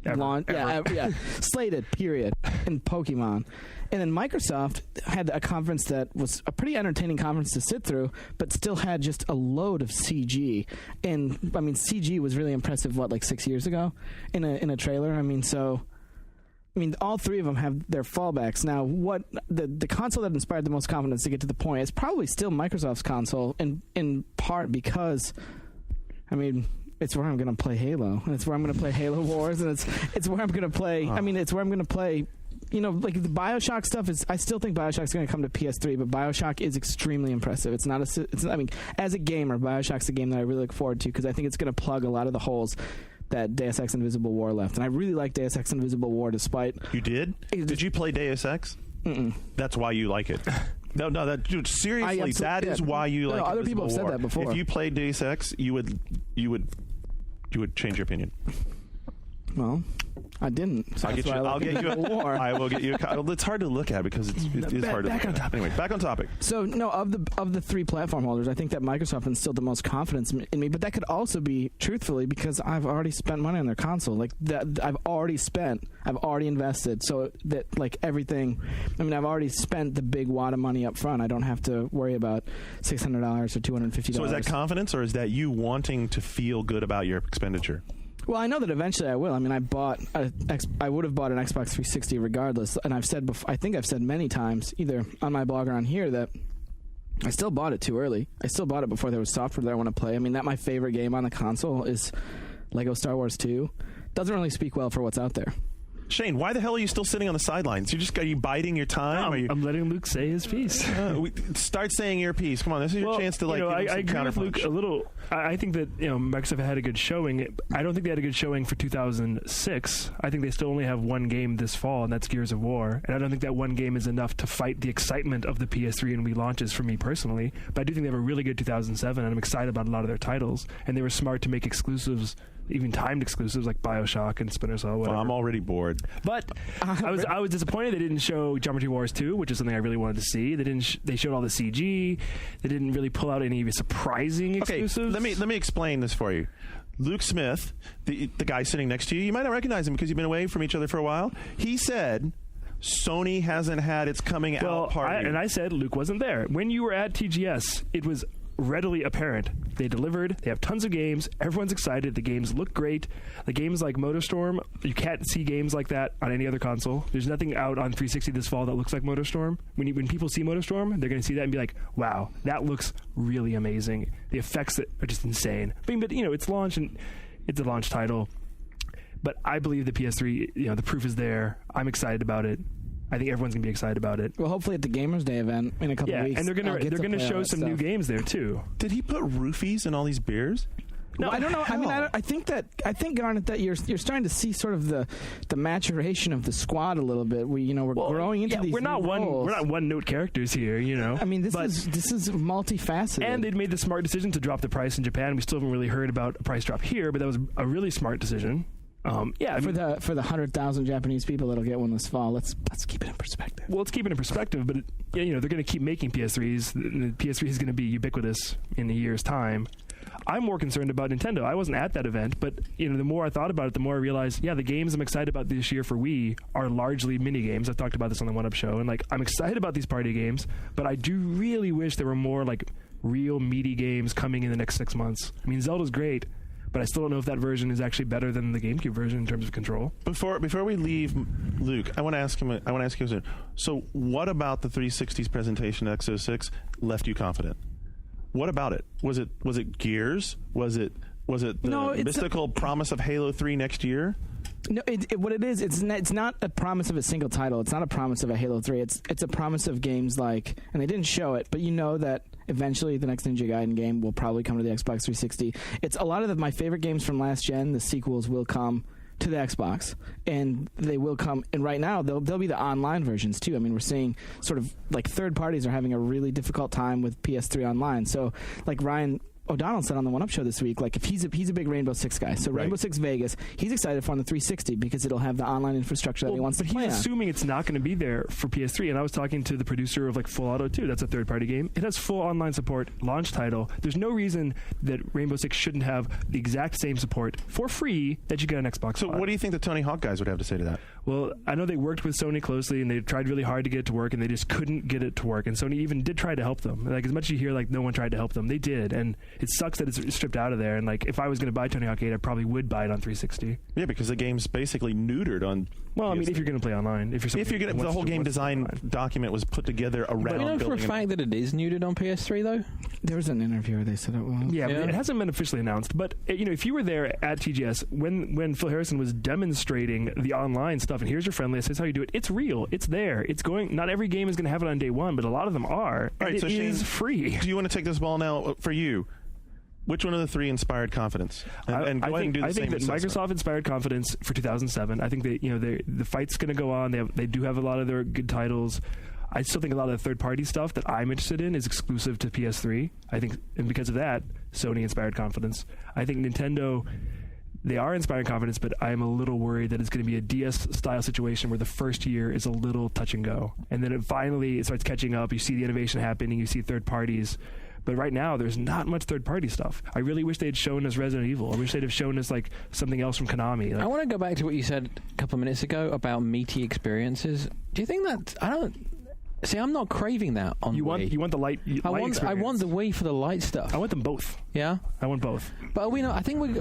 launch. Yeah, slated, period, in Pokemon. And then Microsoft had a conference that was a pretty entertaining conference to sit through, but still had just a load of CG. And I mean, CG was really impressive. What, like 6 years ago, in a trailer? I mean, all three of them have their fallbacks. Now, what the console that inspired the most confidence, to get to the point, is probably still Microsoft's console, in part because, I mean, it's where I'm going to play Halo, and it's where I'm going to play Halo Wars, and it's where I'm going to play. I mean, it's where I'm going to play. You know, like the BioShock stuff is. I still think BioShock's going to come to PS3, but BioShock is extremely impressive. It's not. I mean, as a gamer, BioShock's a game that I really look forward to, because I think it's going to plug a lot of the holes that Deus Ex Invisible War left. And I really like Deus Ex Invisible War, despite... You did? Did you play Deus Ex? Mm-mm. That's why you like it. No, dude, seriously, that is why you like other Invisible people have said War. that before. If you played Deus Ex, you would change your opinion. Well, I didn't. So I'll get you a war. I will get you a it's hard to look at because it's hard to look at. Anyway, back on topic. So, no, of the three platform holders, I think that Microsoft instilled the most confidence in me, but that could also be, truthfully, because I've already spent money on their console. Like, I've already invested, so that, like, everything, I mean, I've already spent the big wad of money up front. I don't have to worry about $600 or $250. So is that confidence, or is that you wanting to feel good about your expenditure? Well, I know that eventually I will. I mean, I would have bought an Xbox 360 regardless, and I've said I think I've said many times, either on my blog or on here, that I still bought it too early. I still bought it before there was software that I want to play. I mean, my favorite game on the console is Lego Star Wars 2. Doesn't really speak well for what's out there. Shane, why the hell are you still sitting on the sidelines? Are you biding your time? I'm letting Luke say his piece. Start saying your piece. Come on, this is your chance to give him some I agree with Luke counterpunch. a little. I think that Microsoft had a good showing. I don't think they had a good showing for 2006. I think they still only have one game this fall, and that's Gears of War. And I don't think that one game is enough to fight the excitement of the PS3 and Wii launches for me personally. But I do think they have a really good 2007, and I'm excited about a lot of their titles. And they were smart to make exclusives, even timed exclusives like BioShock and Splinter Cell. Whatever. Well, I'm already bored. But I was disappointed they didn't show Geometry Wars 2, which is something I really wanted to see. They didn't. They showed all the CG. They didn't really pull out any surprising exclusives. Okay, let me explain this for you. Luke Smith, the guy sitting next to you, you might not recognize him because you've been away from each other for a while. He said Sony hasn't had its coming out party. I said Luke wasn't there. When you were at TGS, it was readily apparent. They delivered. They have tons of games. Everyone's excited. The games look great. The games like MotorStorm, you can't see games like that on any other console. There's nothing out on 360 this fall that looks like MotorStorm. When people see MotorStorm, they're going to see that and be like, wow, that looks really amazing. The effects that are just insane. But it's launched and it's a launch title. But I believe the PS3, the proof is there. I'm excited about it. I think everyone's gonna be excited about it. Well, hopefully at the Gamers Day event in a couple of weeks. And they're gonna show some new games there too. Did he put roofies in all these beers? No, I don't know. I mean, I think Garnet, that you're starting to see sort of the maturation of the squad a little bit. We're growing into these. We're not one note characters here. I mean, this is multifaceted. And they'd made the smart decision to drop the price in Japan. We still haven't really heard about a price drop here, but that was a really smart decision. For the 100,000 Japanese people that'll get one this fall, let's keep it in perspective. Well, let's keep it in perspective, but they're going to keep making PS3s. The PS3 is going to be ubiquitous in a year's time. I'm more concerned about Nintendo. I wasn't at that event, but the more I thought about it, the more I realized, the games I'm excited about this year for Wii are largely mini games. I've talked about this on the One Up Show, and I'm excited about these party games, but I do really wish there were more real meaty games coming in the next 6 months. I mean, Zelda's great, but I still don't know if that version is actually better than the GameCube version in terms of control. Before we leave Luke, I want to ask you. So, what about the 360's presentation at X06 left you confident? What about it? Was it Gears? Was it the mystical promise of Halo 3 next year? No, what it is, it's not a promise of a single title. It's not a promise of a Halo 3. It's a promise of games like, and they didn't show it, but that eventually the next Ninja Gaiden game will probably come to the Xbox 360. It's a lot of my favorite games from last gen. The sequels will come to the Xbox, and they will come. And right now, they'll be the online versions too. I mean, we're seeing sort of third parties are having a really difficult time with PS3 online. So, Ryan O'Donnell said on the One Up Show this week, if he's a big Rainbow Six guy. So Rainbow Six Vegas, he's excited for on the 360 because it'll have the online infrastructure that he wants to play on. But he's assuming it's not going to be there for PS3. And I was talking to the producer of Full Auto 2. That's a third-party game. It has full online support, launch title. There's no reason that Rainbow Six shouldn't have the exact same support for free that you get on Xbox So Live. What do you think the Tony Hawk guys would have to say to that? Well, I know they worked with Sony closely, and they tried really hard to get it to work, and they just couldn't get it to work. And Sony even did try to help them. As much as you hear no one tried to help them, they did. And it sucks that it's stripped out of there. And if I was going to buy Tony Hawk 8, I probably would buy it on 360. Yeah, because the game's basically neutered on. Well, I mean, if you're going to play online, the whole game design document was put together around. But you know for a fact that it is neutered on PS3 though. There was an interview where they said it was. Yeah, but it hasn't been officially announced. But if you were there at TGS when Phil Harrison was demonstrating the online stuff, and here's your friend list, here's how you do it. It's real. It's there. It's going. Not every game is going to have it on day one, but a lot of them are. All right, it so Shane, is free. Do you want to take this ball now for you? Which one of the three inspired confidence? I think that Microsoft inspired confidence for 2007. I think that the fight's going to go on. They do have a lot of their good titles. I still think a lot of the third-party stuff that I'm interested in is exclusive to PS3. I think, and because of that, Sony inspired confidence. I think Nintendo, they are inspiring confidence, but I'm a little worried that it's going to be a DS-style situation where the first year is a little touch and go, and then it starts catching up. You see the innovation happening. You see third parties. But right now, there's not much third-party stuff. I really wish they'd shown us Resident Evil. I wish they'd have shown us something else from Konami. I want to go back to what you said a couple of minutes ago about meaty experiences. Do you think that I'm not craving that on Wii. You want the light experience. I want the Wii for the light stuff. I want them both. Yeah, I want both. But I think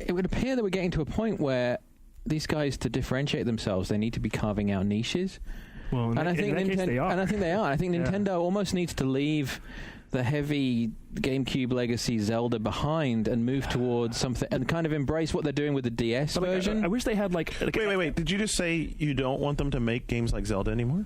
it would appear that we're getting to a point where these guys, to differentiate themselves, they need to be carving out niches. Well, I think they are. And I think they are. I think Nintendo almost needs to leave the heavy GameCube legacy Zelda behind and move towards something and kind of embrace what they're doing with the DS version. I wish they had like Wait. Did you just say you don't want them to make games like Zelda anymore?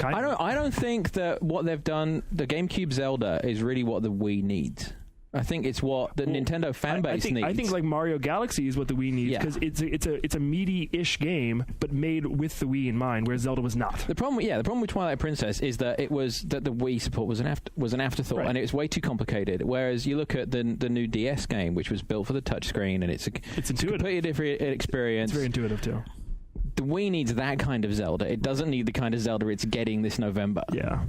I don't think that what they've done, the GameCube Zelda, is really what the Wii needs. I think it's what the Nintendo fan base needs. I think like Mario Galaxy is what the Wii needs because it's a meaty-ish game, but made with the Wii in mind, whereas Zelda was not. The problem with Twilight Princess is that the Wii support was an afterthought, and it was way too complicated. Whereas you look at the new DS game, which was built for the touchscreen, and it's intuitive. Completely different experience. It's very intuitive too. The Wii needs that kind of Zelda. It doesn't need the kind of Zelda it's getting this November. Yeah.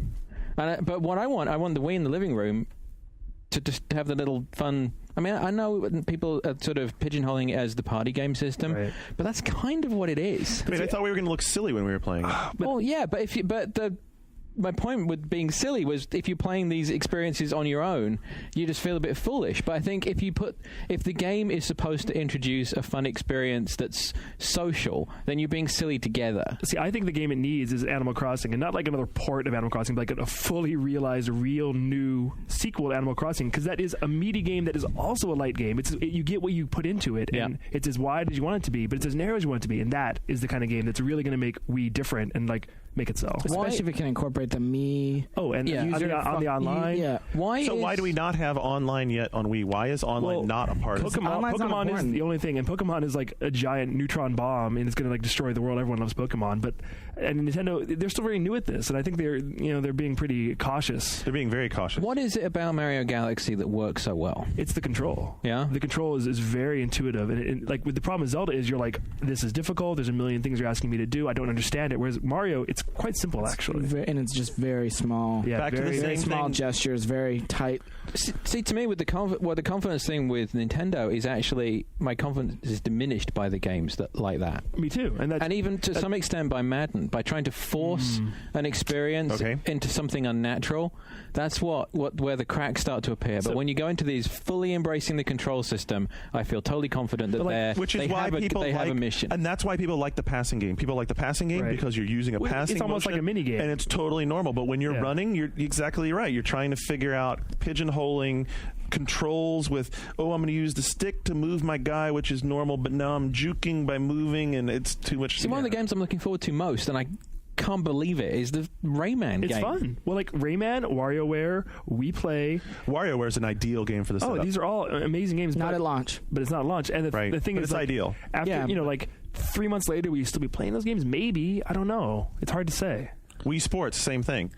But what I want the Wii in the living room to just have the little fun. I mean, I know people are sort of pigeonholing it as the party game system, but that's kind of what it is. I thought we were going to look silly when we were playing it. Well, yeah, my point with being silly was if you're playing these experiences on your own, you just feel a bit foolish. But I think if the game is supposed to introduce a fun experience that's social, then you're being silly together. See, I think the game it needs is Animal Crossing, and not like another port of Animal Crossing, but like a fully realized, real new sequel to Animal Crossing, because that is a meaty game that is also a light game. You get what you put into it, and it's as wide as you want it to be, but it's as narrow as you want it to be, and that is the kind of game that's really going to make Wii different and like make it sell. Especially if it can incorporate the Mii. Oh, and on the online. Why do we not have online yet on Wii? Why is online not a part of it? Pokemon is the only thing, and Pokemon is like a giant neutron bomb, and it's going to like destroy the world. Everyone loves Pokemon, and Nintendo, they're still very new at this, and I think they're being pretty cautious. They're being very cautious. What is it about Mario Galaxy that works so well? It's the control. Yeah, the control is very intuitive, and like with the problem with Zelda is you're like, this is difficult. There's a million things you're asking me to do. I don't understand it. Whereas Mario, it's quite simple actually, and it's just very small. Yeah, back to the very same small thing. gestures, very tight. See, to me, with the confidence thing with Nintendo is actually my confidence is diminished by the games like that. Me too, and even to some extent by Madden, by trying to force an experience into something unnatural. That's where the cracks start to appear. But when you go into these fully embracing the control system, I feel totally confident that they have a mission, and that's why people like the passing game. People like the passing game because you're using a passing. It's almost like a mini game, and it's totally normal. But when you're running, you're exactly right. You're trying to figure out pigeonholing controls with, I'm going to use the stick to move my guy, which is normal, but now I'm juking by moving, and it's too much. See, one of the games I'm looking forward to most, and I can't believe it, is the Rayman game. It's fun. Well, like Rayman, WarioWare, We Play. WarioWare is an ideal game for this. Oh, these are all amazing games. Not at launch. But it's not at launch. And the thing is, it's ideal. After, like 3 months later, will you still be playing those games? Maybe. I don't know. It's hard to say. Wii Sports, same thing.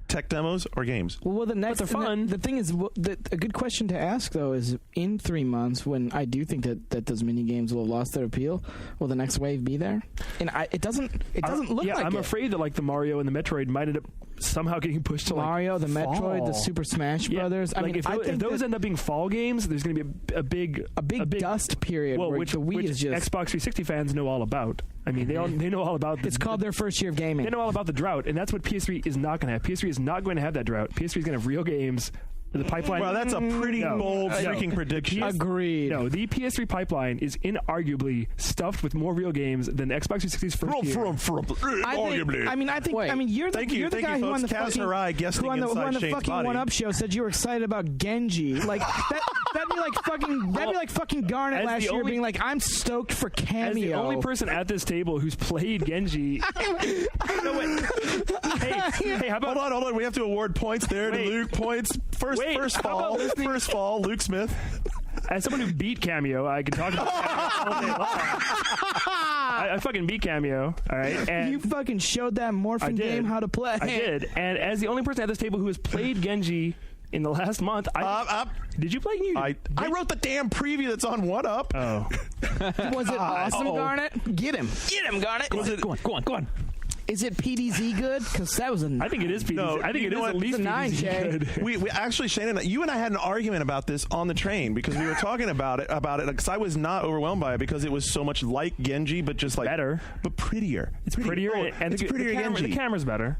Tech demos or games? Well, the next, but they're fun. The thing is, a good question to ask though is, in 3 months, when I do think that those mini games will have lost their appeal, will the next wave be there? And it doesn't look like it. I'm afraid that like the Mario and the Metroid might end up somehow getting pushed to Mario, the fall. Metroid, the Super Smash Brothers. I mean, if those end up being fall games, there's going to be a big dust period. Well, where which the Wii is just Xbox 360 fans know all about. I mean, they know all about. It's called their first year of gaming. They know all about the drought, and that's what PS3 is not going to have. PS3 is not going to have that drought. PS3 is going to have real games. The pipeline. Well, that's a pretty bold freaking prediction. Agreed. No, the PS3 pipeline is inarguably stuffed with more real games than the Xbox 360's first year. Arguably. I mean, you're the guy who on the fucking One Up show said you were excited about Genji. Like that'd be like fucking Garnet last year being like, I'm stoked for Cameo. As the only person at this table who's played Genji. Hey, how about? Hold on. We have to award points there to Luke. Points first fall. Luke Smith. As someone who beat Cameo, I can talk about Cameo all day long. I fucking beat Cameo, all right? And you fucking showed that morphing game how to play. I did. And as the only person at this table who has played Genji in the last month, did you play Genji? I wrote the damn preview that's on One Up. Oh. Was it awesome, Garnet? Get him, Garnet. Go on. Is it PDZ good? Because that was I think it is PDZ. No, I think it is at least a 9, PDZ Jay. good. We actually, Shannon, you and I had an argument about this on the train because we were talking about it because I was not overwhelmed by it because it was so much like Genji, but just like better, but prettier. It's prettier, and it's prettier Genji. The camera's better.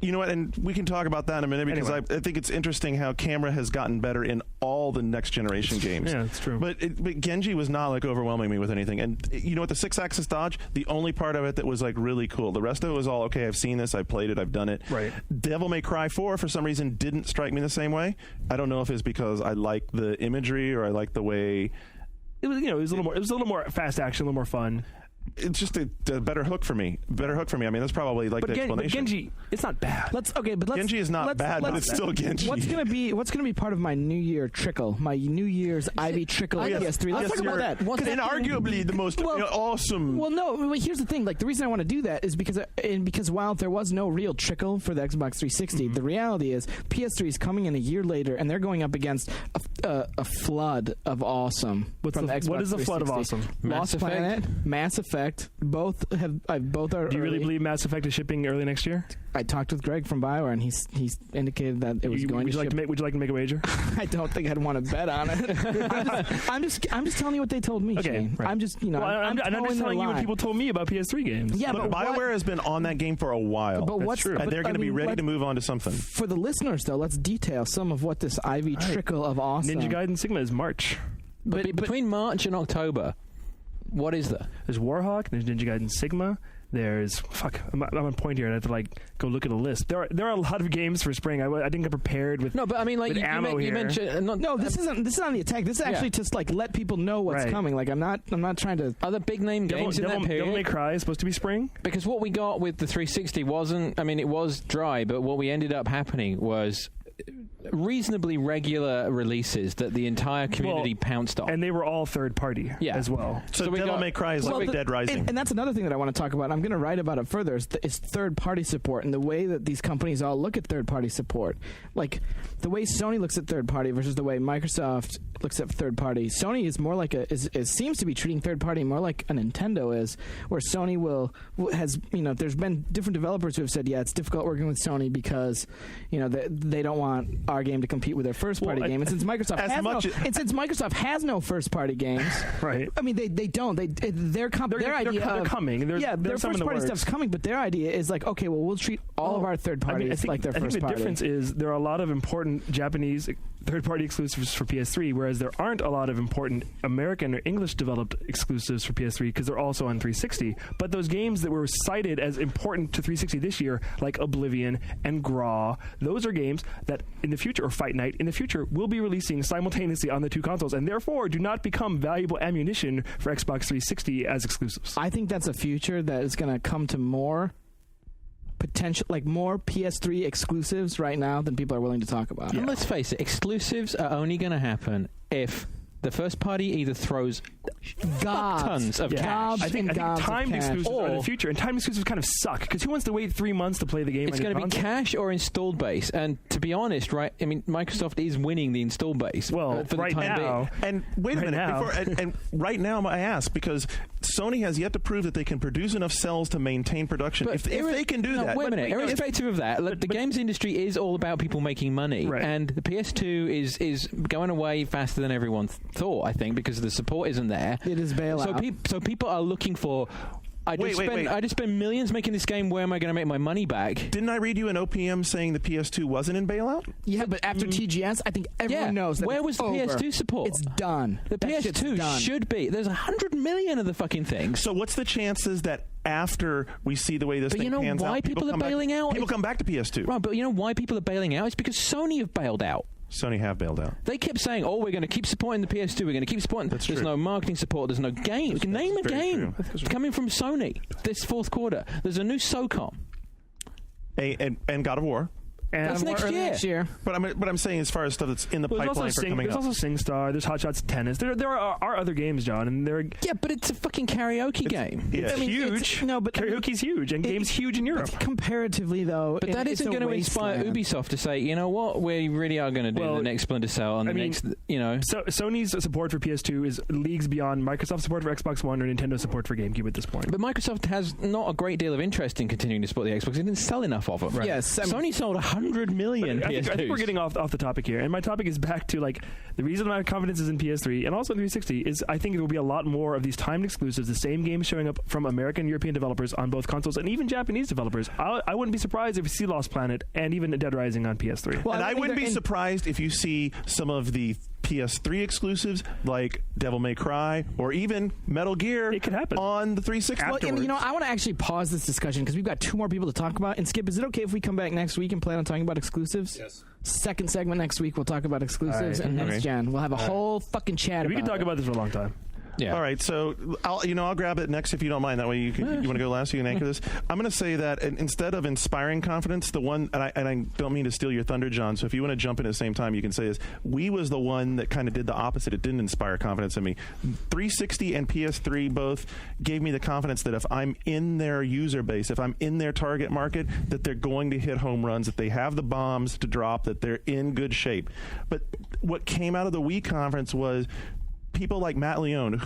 You know what? And we can talk about that in a minute because Anyway. I think it's interesting how camera has gotten better in all the next generation games. Yeah, it's true. But Genji was not like overwhelming me with anything. And you know what? The 6-axis dodge, the only part of it that was like really cool. The rest of it was all okay. I've seen this. I've played it. I've done it. Right. Devil May Cry 4 for some reason didn't strike me the same way. I don't know if it's because I like the imagery or I like the way. It was, it was a little more fast action, a little more fun. It's just a better hook for me. I mean, that's probably like the But explanation. Genji, it's not bad. Genji is not bad, but it's still Genji. What's gonna be part of my New Year trickle? My New Year's Ivy trickle Oh, yes. PS3. Let's Yes, talk about that. And arguably the most awesome. Well, no. Here's the thing. Like the reason I want to do that is because while there was no real trickle for the Xbox 360, the reality is PS3 is coming in a year later, and they're going up against a flood of awesome from the Xbox 360. What is a flood of awesome? Lost Planet, Mass Effect. Both are. Do you really early. believe Mass Effect is shipping early next year? I talked with Greg from BioWare, and he's indicated that it was going to ship. Would you like to make a wager? I don't think I'd want to bet on it. I'm just telling you what they told me. Okay, Shane. right. I'm just I'm just telling you what people told me about PS3 games. Yeah, but BioWare has been on that game for a while. But what's true. And they're going to be ready to move on to something. For the listeners, though, let's detail some of what this Ivy trickle of awesome. Ninja Gaiden Sigma is March. But between March and October, what is there? There's Warhawk. There's Ninja Gaiden Sigma. There's I'm on point here. I have to go look at a list. There are a lot of games for spring. I didn't get prepared with. No, but I mean, like with ammo you here. mentioned. No, this is on the attack. This is actually just let people know what's coming. Like I'm not trying to. Other big name games in that period. Devil May Cry is supposed to be spring. Because what we got with the 360 wasn't. I mean, it was dry, but what we ended up happening was reasonably regular releases that the entire community pounced on. And they were all third party as well. So Devil May Cry is like Dead Rising. And that's another thing that I want to talk about. I'm going to write about it further is third-party support and the way that these companies all look at third-party support. Like the way Sony looks at third-party versus the way Microsoft looks at third-party. Sony is more like seems to be treating third-party more like a Nintendo is, where Sony has there's been different developers who have said, it's difficult working with Sony because they don't want our game to compete with their first-party game. And since Microsoft has no first-party games, right? I mean, they don't. Their idea they're coming. Their first-party stuff's coming, but their idea is like, okay, well, we'll treat all of our third parties like their first party. I think the difference is there are a lot of important Japanese third-party exclusives for PS3, whereas there aren't a lot of important American or English-developed exclusives for PS3 because they're also on 360. But those games that were cited as important to 360 this year, like Oblivion and Graw, those are games that in the future, or Fight Night, in the future, will be releasing simultaneously on the two consoles, and therefore do not become valuable ammunition for Xbox 360 as exclusives. I think that's a future that is going to come to more potential, like more PS3 exclusives right now than people are willing to talk about. Yeah. And let's face it, exclusives are only going to happen if the first party either throws tons of cash. I think timed exclusives are the future, and timed exclusives kind of suck because who wants to wait 3 months to play the game? It's going to be cash or installed base, and to be honest, right? I mean, Microsoft is winning the install base. Well, for right the time now, being. And wait a minute, and right now I ask because Sony has yet to prove that they can produce enough cells to maintain production. If they can do that, wait a minute. Irrespective of that, the games industry is all about people making money, and the PS2 is going away faster than everyone thought. I think because the support isn't there. It is bailout. So people are looking for. I just spend millions making this game. Where am I going to make my money back? Didn't I read you an OPM saying the PS2 wasn't in bailout? Yeah, but after TGS, I think everyone knows that where was the PS2 support? It's done. The PS2 should be. There's 100 million of the fucking things. So what's the chances that after we see the way this thing pans out, why people are bailing out? People come back to PS2. Right, but you know why people are bailing out? It's because Sony have bailed out. Sony have bailed out. They kept saying, we're going to keep supporting the PS2. We're going to keep supporting. There's no marketing support. There's no game. Name a game coming from Sony this fourth quarter. There's a new SOCOM. And God of War. That's next year. But I'm saying as far as stuff that's in the pipeline for coming up. There's also SingStar. There's Hot Shots Tennis. There are other games, John, and they're but it's a fucking karaoke game. It's huge. But karaoke's huge, and games huge in Europe. Comparatively, though, but that isn't going to inspire Ubisoft to say, you know what, we really are going to do the next Splinter Cell and next, So Sony's support for PS2 is leagues beyond Microsoft's support for Xbox One or Nintendo's support for GameCube at this point. But Microsoft has not a great deal of interest in continuing to support the Xbox. It didn't sell enough of them. Right. Yes, Sony sold 100 100 million I think we're PS2s. getting off the topic here, and my topic is back to like the reason my confidence is in PS3 and also in 360 is I think there will be a lot more of these timed exclusives, the same games showing up from American and European developers on both consoles and even Japanese developers. I wouldn't be surprised if we see Lost Planet and even Dead Rising on PS3. Well, And I wouldn't be surprised if you see some of the PS3 exclusives like Devil May Cry or even Metal Gear It could happen. on the 360. Well, and, I want to actually pause this discussion because we've got two more people to talk about. And Skip, is it okay if we come back next week and plan on talking about exclusives? Yes. Second segment next week, we'll talk about exclusives All right. and next Okay. gen. We'll have a whole fucking chat. we about can talk it. about this for a long time. Yeah. All right, so I'll grab it next if you don't mind. That way you want to go last. You can anchor this. I'm going to say that instead of inspiring confidence, the one and I don't mean to steal your thunder, John. So if you want to jump in at the same time, you can say this. Wii was the one that kind of did the opposite. It didn't inspire confidence in me. 360 and PS3 both gave me the confidence that if I'm in their user base, if I'm in their target market, that they're going to hit home runs, that they have the bombs to drop, that they're in good shape. But what came out of the Wii conference was people like Matt Leone,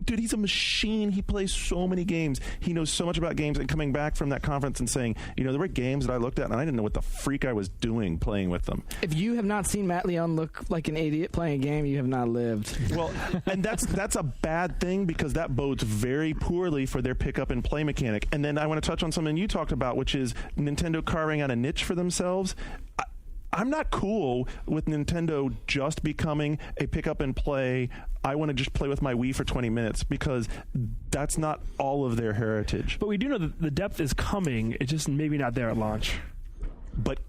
dude, he's a machine. He plays so many games. He knows so much about games, and coming back from that conference and saying, there were games that I looked at and I didn't know what the freak I was doing playing with them. If you have not seen Matt Leone look like an idiot playing a game, you have not lived. Well, and that's a bad thing because that bodes very poorly for their pick up and play mechanic. And then I want to touch on something you talked about, which is Nintendo carving out a niche for themselves. I'm not cool with Nintendo just becoming a pick up and play. I want to just play with my Wii for 20 minutes because that's not all of their heritage. But we do know that the depth is coming. It's just maybe not there at launch. But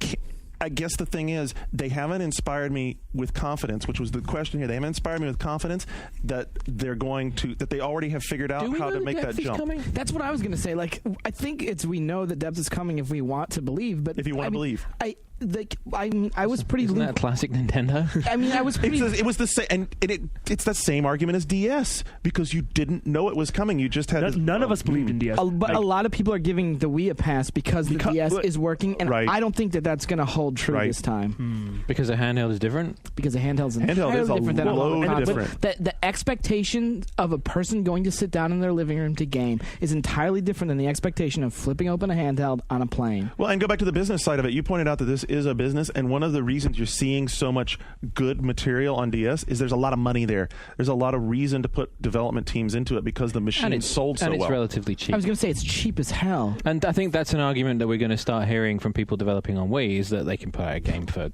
I guess the thing is, they haven't inspired me with confidence, which was the question here. They haven't inspired me with confidence that that they already have figured out how to make that jump. Coming? That's what I was going to say. Like, I think we know that depth is coming if we want to believe. But If you want to believe. I was pretty. Isn't that classic Nintendo? I mean, I was pretty. It was the same, and it's the same argument as DS because you didn't know it was coming. You just had None of us believed in DS. But a lot of people are giving the Wii a pass because the DS is working, and Right. I don't think that that's going to hold true this time. Because the handheld is different? Because the handheld's Handheld is a different than load console. different. The expectation of a person going to sit down in their living room to game is entirely different than the expectation of flipping open a handheld on a plane. Well, and go back to the business side of it. You pointed out that this is a business, and one of the reasons you're seeing so much good material on DS is there's a lot of money there. There's a lot of reason to put development teams into it because the machine sold so and it's well. relatively cheap. I was going to say it's cheap as hell. And I think that's an argument that we're going to start hearing from people developing on Wii is that they can put out a game for,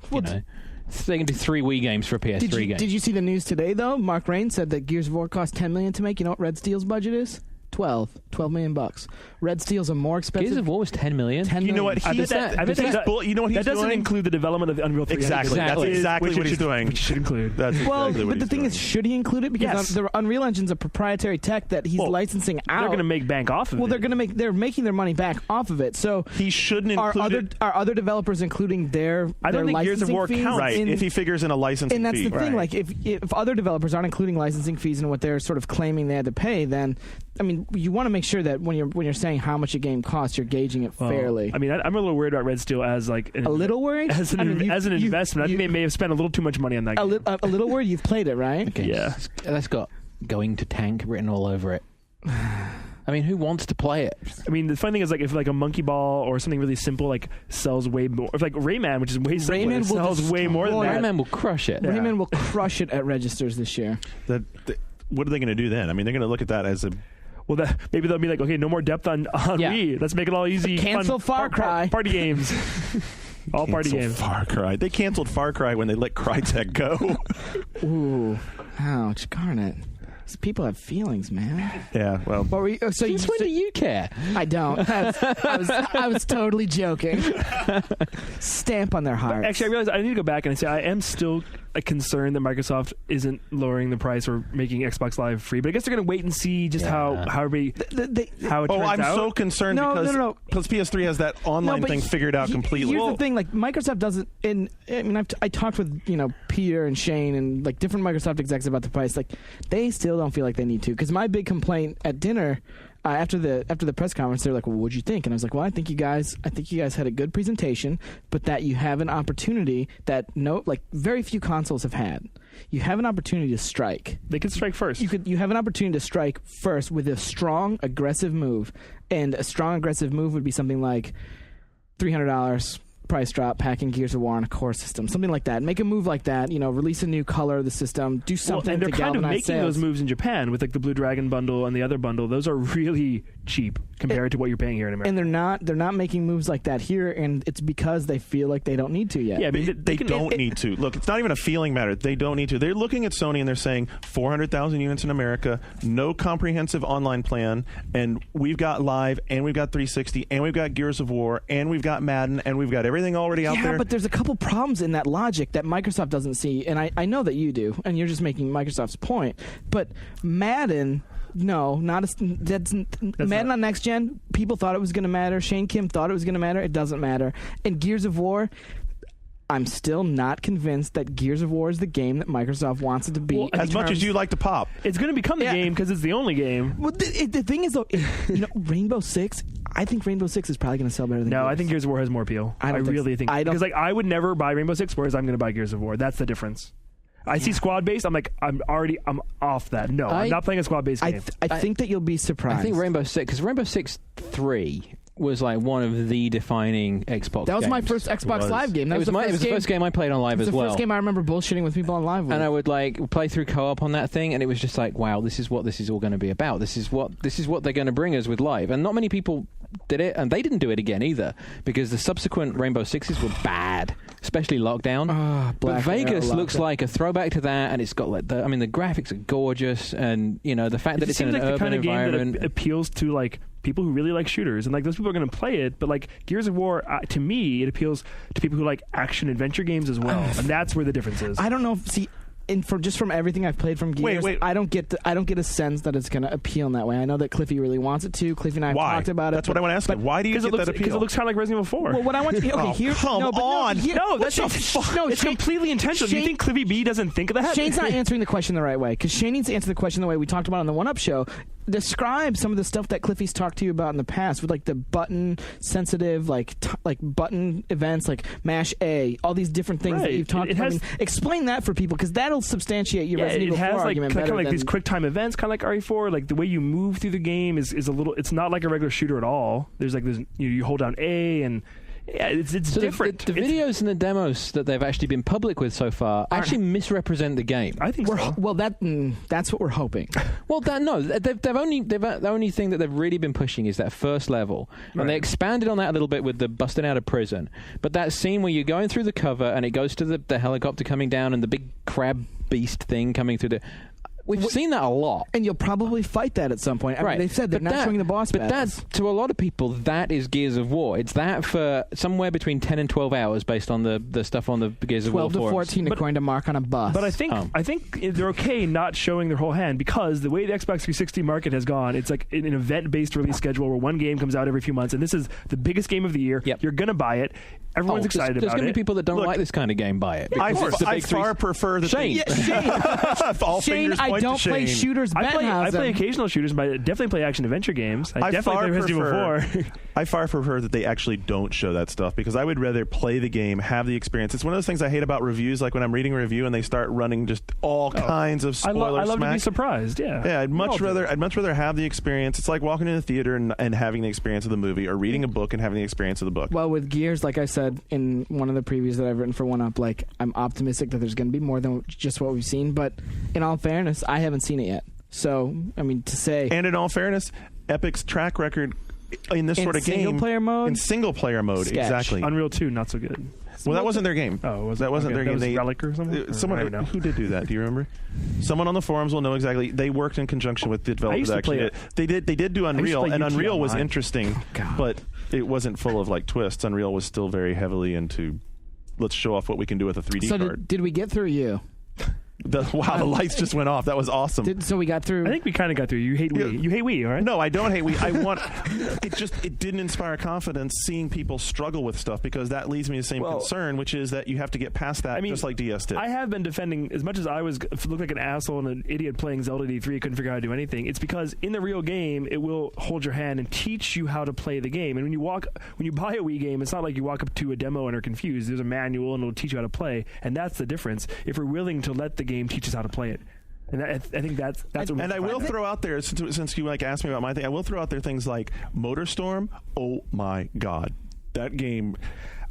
they can do 3 Wii games for a PS3 game. Did you see the news today, though? Mark Rain said that Gears of War cost $10 million to make. You know what Red Steel's budget is? $12 million bucks. Red Steel's a more expensive. Gears of War was $10 million? You know what? I bet You know what he's that doesn't doing? include the development of the Unreal 3 Exactly. engine. That's exactly what he's doing. Which should include. That's Well, exactly what but the he's thing doing. is, should he include it? Because Yes. the Unreal Engine's a proprietary tech that he's licensing out. They're going to make bank off of it. Well, they're making their money back off of it. So he shouldn't include are other developers including their I don't their think Gears of licensing War fees counts. right in- if he figures in a licensing and that's fee. the thing. Right. Like, if other developers aren't including licensing fees in what they're sort of claiming they had to pay, then I mean, you want to make sure that when you're saying how much a game costs, you're gauging it fairly. I mean, I'm a little worried about Red Steel as like A little worried? as an I mean, as an investment. I may have spent a little too much money on that. game. a little worried. You've played it, right? Okay. Yeah. That's got going to tank written all over it. I mean, who wants to play it? I mean, the funny thing is, like, if like a monkey ball or something really simple like sells way more, if like Rayman, which is way simpler, Rayman will sells way more than destroy that. Rayman will crush it. Yeah. Rayman will crush it at registers this year. What are they going to do then? I mean, they're going to look at that as a. Well, maybe they'll be like, okay, no more depth on Yeah. Wii. Let's make it all easy. Cancel fun, Far Cry. party games. All party Cancel games. Far Cry. They canceled Far Cry when they let Crytek go. Ooh, ouch, Garnet. These people have feelings, man. Yeah, well. What were you, so Since when do you care? I don't. I was totally joking. Stamp on their hearts. Actually, I realized I need to go back and say I am still concerned that Microsoft isn't lowering the price or making Xbox Live free. But I guess they're going to wait and see just how it turns I'm out. so concerned No. because PS3 has that online but thing figured out completely. Here's the thing: like Microsoft doesn't. I talked with Peter and Shane and like different Microsoft execs about the price. Like they still don't feel like they need to. Because my big complaint at dinner. After the press conference, they're like, "Well, what'd you think?" And I was like, "Well, I think you guys had a good presentation, but that you have an opportunity that very few consoles have had. You have an opportunity to strike. They could strike first. You have an opportunity to strike first with a strong, aggressive move, and a strong, aggressive move would be something like $300 price drop, packing Gears of War on a core system, something like that. Make a move like that. Release a new color of the system. Do something. And they're to kind of galvanize making sales. those moves in Japan with like the Blue Dragon bundle and the other bundle. Those are really cheap compared to what you're paying here in America. And they're not making moves like that here, and it's because they feel like they don't need to yet. Yeah, I mean, They don't need to. Look, it's not even a feeling matter. They don't need to. They're looking at Sony and they're saying 400,000 units in America, no comprehensive online plan, and we've got Live, and we've got 360, and we've got Gears of War, and we've got Madden, and we've got everything already out there. Yeah, but there's a couple problems in that logic that Microsoft doesn't see, and I know that you do, and you're just making Microsoft's point. But Madden... No, Madden on next gen. People thought it was going to matter. Shane Kim thought it was going to matter. It doesn't matter. And Gears of War, I'm still not convinced that Gears of War is the game that Microsoft wants it to be. Well, as much as you like to pop, it's going to become the game because it's the only game. Well, the thing is, though, Rainbow Six. I think Rainbow Six is probably going to sell better than. No, Gears. I think Gears of War has more appeal. I really think because I would never buy Rainbow Six, whereas I'm going to buy Gears of War. That's the difference. I see squad based. I'm like, I'm off that. No, I'm not playing a squad based game. I think that you'll be surprised. I think Rainbow Six, because Rainbow Six 3 was like one of the defining Xbox. That was games. my first Xbox Live game. That It was the first game I played on Live as well. The first game I remember bullshitting with people on Live with. And I would like play through co-op on that thing, and it was just like, wow, this is what this is all going to be about. This is what they're going to bring us with Live. And not many people did it, and they didn't do it again either, because the subsequent Rainbow Sixes were bad, especially Lockdown. But Vegas looks like a throwback to that, and it's got like the graphics are gorgeous, and the fact that it's in an like urban the kind of environment game that appeals to like people who really like shooters, and like those people are going to play it. But like Gears of War, to me, it appeals to people who like action adventure games as well, and that's where the difference is. I don't know. See, just from everything I've played from Gears, I don't get a sense that it's going to appeal in that way. I know that Cliffy really wants it to. Cliffy and I have talked about it. That's what I want to ask you. Why do you get that appeal? Because it looks kind of like Resident Evil 4. Well, what I want you here. Come on. It's completely intentional. Do you think Cliffy B doesn't think of that? Shane's not answering the question the right way, because Shane needs to answer the question the way we talked about on the 1UP show. Describe some of the stuff that Cliffy's talked to you about in the past with like the button sensitive, like button events, like mash A, all these different things that you've talked about. Explain that for people, because that'll substantiate your Resident Evil 4 argument better. Kind of like these quick time events, kind of like RE4. Like the way you move through the game is a little. It's not like a regular shooter at all. There's like you hold down A and. Yeah, it's so different. The videos and the demos that they've actually been public with so far actually misrepresent the game. I think so. Well, that's what we're hoping. Well, the only thing that they've really been pushing is that first level, and they expanded on that a little bit with the busting out of prison. But that scene where you're going through the cover and it goes to the helicopter coming down and the big crab beast thing coming through the. We've seen that a lot. And you'll probably fight that at some point. I mean, they've said they're not showing the boss battles. But that's, to a lot of people, that is Gears of War. It's that for somewhere between 10 and 12 hours based on the stuff on the Gears of War 12 to 14 according to Mark on a bus. But I think they're okay not showing their whole hand, because the way the Xbox 360 market has gone, it's like an event-based release schedule where one game comes out every few months, and this is the biggest game of the year. Yep. You're going to buy it. Everyone's excited about it. There's going to be people that don't like this kind of game buy it. I far prefer the Shane. Shane, I don't play shooters. I play occasional shooters, but I definitely play action adventure games. I definitely play Resident Evil 4. I far prefer that they actually don't show that stuff, because I would rather play the game, have the experience. It's one of those things I hate about reviews, like when I'm reading a review and they start running just all kinds of spoiler I love smack. to be surprised. Yeah, I'd much rather have the experience. It's like walking in the theater and having the experience of the movie, or reading a book and having the experience of the book. Well, with Gears, like I said in one of the previews that I've written for 1UP, like I'm optimistic that there's going to be more than just what we've seen. But in all fairness, I haven't seen it yet. So, I mean, to say... And in all fairness, Epic's track record in this sort of game... single-player mode? In single-player mode, Sketch. Exactly. Unreal 2, not so good. Well, that wasn't their game. Oh, that wasn't their game. That was Relic or something? Someone who did do that? Do you remember? Someone on the forums will know exactly. They worked in conjunction with the developers. They did do Unreal, and Unreal was interesting, but it wasn't full of like twists. Unreal was still very heavily into let's show off what we can do with a 3D card. So did we get through you? The lights just went off. That was awesome. So we got through. I think we kind of got through. You hate Wii. You hate Wii, all right? No, I don't hate Wii. I want. It didn't inspire confidence seeing people struggle with stuff, because that leads me to the same concern, which is that you have to get past that, just like DS did. I have been defending, as much as I looked like an asshole and an idiot playing Zelda D3, couldn't figure out how to do anything. It's because in the real game, it will hold your hand and teach you how to play the game. And when you buy a Wii game, it's not like you walk up to a demo and are confused. There's a manual and it'll teach you how to play, and that's the difference. If we're willing to let the game teach us how to play it. And I think that's what. And I will throw out there, since you asked me about my thing, I will throw out there things like MotorStorm. Oh my God, that game!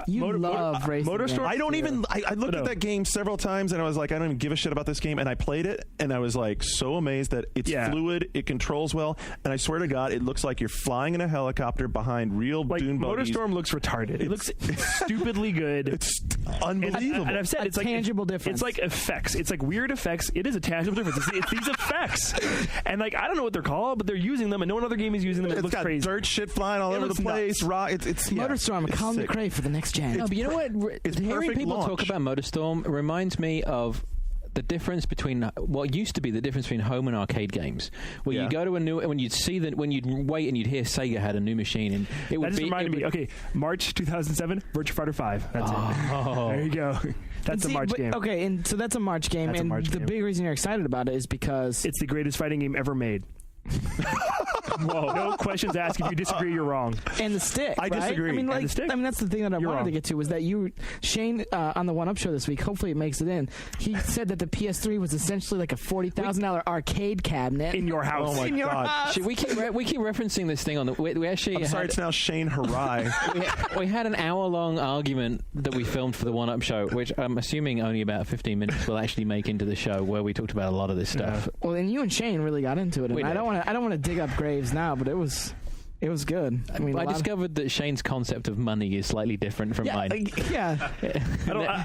You love racing Motorstorm. games. I don't even. I looked No. at that game several times, and I was like, I don't even give a shit about this game. And I played it, and I was like, so amazed that it's fluid, it controls well, and I swear to God, it looks like you're flying in a helicopter behind real Like dune buggies. Motorstorm looks retarded. It looks stupidly good. It's unbelievable. And I've said it's like tangible difference. It's like effects. It's like weird effects. It is a tangible difference. It's these effects, and like I don't know what they're called, but they're using them, and no other game is using them. It It's looks got crazy. dirt shit flying all It over the looks place. nuts. It's Motorstorm, it's Colin sick. McRae for the next gen. No, but you know what? It's Hearing perfect people launch. talk about Motorstorm reminds me of the difference between what used to be the difference between home and arcade games, where Yeah. you go to a new, when you'd see that, when you'd wait and you'd hear Sega had a new machine, and it would That just be. reminded me. Okay, March 2007, Virtua Fighter 5. That's it. There you go. That's See, a March but- game. Okay, and so that's a March game, That's a and March the game. big reason you're excited about it is because It's the greatest fighting game ever made. Whoa! No questions asked. If you disagree, you're wrong. and the stick. I right? disagree. I mean, And like, the stick? that's the thing that I You're wanted wrong. to get to was that Shane on the One Up show this week. Hopefully, it makes it in. He said that the PS3 was essentially like a $40,000 arcade cabinet In your house. Oh my in your God. house. We keep referencing this thing on the. We actually. I'm sorry, had, it's now Shane Harai. we had an hour-long argument that we filmed for the One Up show, which I'm assuming only about 15 minutes will actually make into the show, where we talked about a lot of this stuff. Well, and you and Shane really got into it. And We I did. don't want to dig up graves now, but it was good. I mean, I discovered that Shane's concept of money is slightly different from mine. Yeah,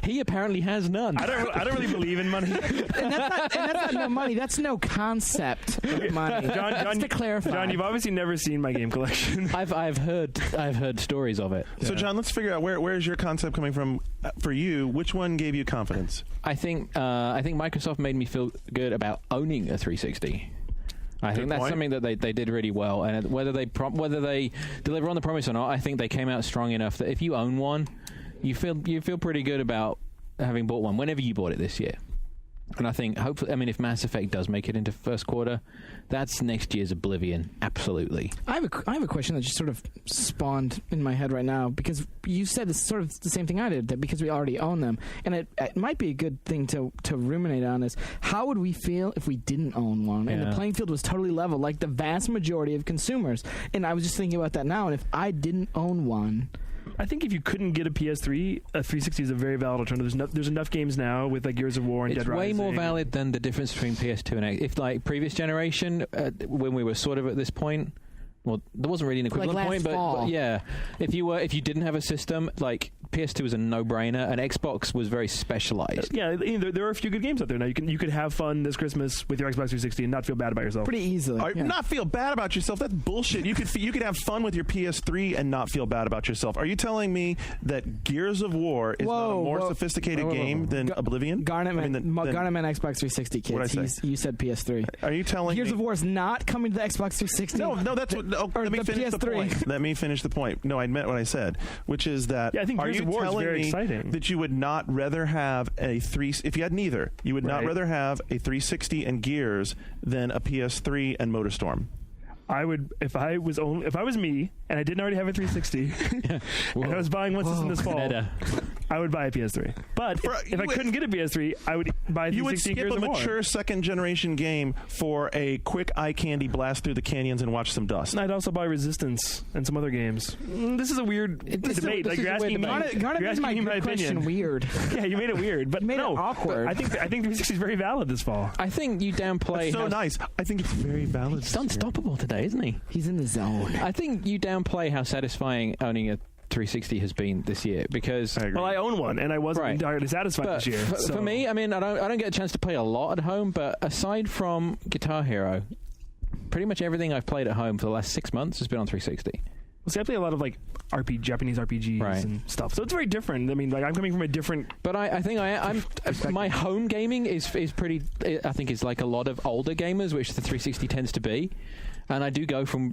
He apparently has none. I don't really believe in money. and that's not no money. That's no concept of money. Just to clarify, John, you've obviously never seen my game collection. I've heard stories of it. So, John, let's figure out where's your concept coming from for you. Which one gave you confidence? I think Microsoft made me feel good about owning a 360. I think that's point. something that they did really well, and whether they deliver on the promise or not, I think they came out strong enough that if you own one, you feel pretty good about having bought one whenever you bought it this year. And I think, hopefully, I mean, if Mass Effect does make it into first quarter, that's next year's Oblivion. Absolutely. I have a question that just sort of spawned in my head right now, because you said this sort of the same thing I did, that because we already own them, and it might be a good thing to ruminate on is how would we feel if we didn't own one and the playing field was totally level like the vast majority of consumers. And I was just thinking about that now, and if I didn't own one, I think if you couldn't get a PS3, a 360 is a very valid alternative. There's enough games now with like Gears of War and It's Dead Rising. way more valid than the difference between PS2 and X. If like previous generation, when we were sort of at this point, well, there wasn't really an equivalent last point, but fall. yeah, if you didn't have a system, like PS2 was a no-brainer, and Xbox was very specialized. Yeah, there are a few good games out there now. You could have fun this Christmas with your Xbox 360 and not feel bad about yourself. pretty easily. Yeah. Not feel bad about yourself. That's bullshit. You could have fun with your PS3 and not feel bad about yourself. Are you telling me that Gears of War is not a more sophisticated game than Oblivion? Garnet meant Xbox 360 kids. What'd I say? You said PS3. Are you telling Gears me? of War is not coming to the Xbox 360. No, that's what. or Let me the finish the PS3. point. Let me finish the point. No, I meant what I said, which is that. Yeah, I think are Gears you of War is telling very me exciting. that you would not rather have a if you had neither, you would not Right. rather have a 360 and Gears than a PS3 and Motorstorm? I would if I was me and I didn't already have a 360 and I was buying one system this fall. Meta. I would buy a PS3. But if I couldn't get a PS3 , I would buy a 360 You would skip Gears a of War. mature second generation game for a quick eye candy blast through the canyons and watch some dust. And I'd also buy Resistance and some other games. This is a weird debate. this Like is you're a weird asking me, debate. Garnet you're made asking me my my question opinion. weird. Yeah, you made it weird, but You made it no, awkward. I think 360 is very valid this fall. I think you downplay. So how- nice. I think it's very valid. He's unstoppable today, isn't he? He's in the zone. I think you downplay how satisfying owning a 360 has been this year, because I agree. Well, I own one, and I wasn't Right. entirely satisfied but this year. for me, I mean, I don't get a chance to play a lot at home, but aside from Guitar Hero, pretty much everything I've played at home for the last 6 months has been on 360. Well, see, I play a lot of like Japanese RPGs Right. and stuff, so it's very different. I mean, like I'm coming from a different. But I think I'm my home gaming is pretty. I think is like a lot of older gamers, which the 360 tends to be, and I do go through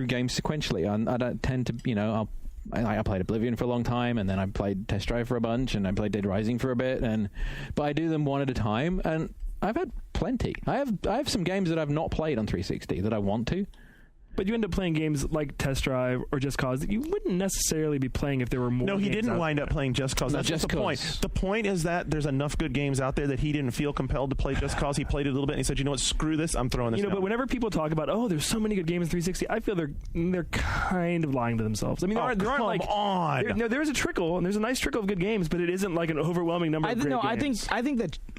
games sequentially. I don't tend to, I played Oblivion for a long time, and then I played Test Drive for a bunch, and I played Dead Rising for a bit, but I do them one at a time, and I've had plenty. I have some games that I've not played on 360 that I want to. But you end up playing games like Test Drive or Just Cause that you wouldn't necessarily be playing if there were more. No, he games didn't out wind there. up playing Just Cause. No, That's Just just the point. Cause. The point is that there's enough good games out there that he didn't feel compelled to play Just Cause. He played it a little bit and he said, you know what, screw this, I'm throwing this You know, down. but whenever people talk about, oh, there's so many good games in 360, I feel they're kind of lying to themselves. I mean, there aren't come like on. there's a trickle, and there's a nice trickle of good games, but it isn't like an overwhelming number of great games.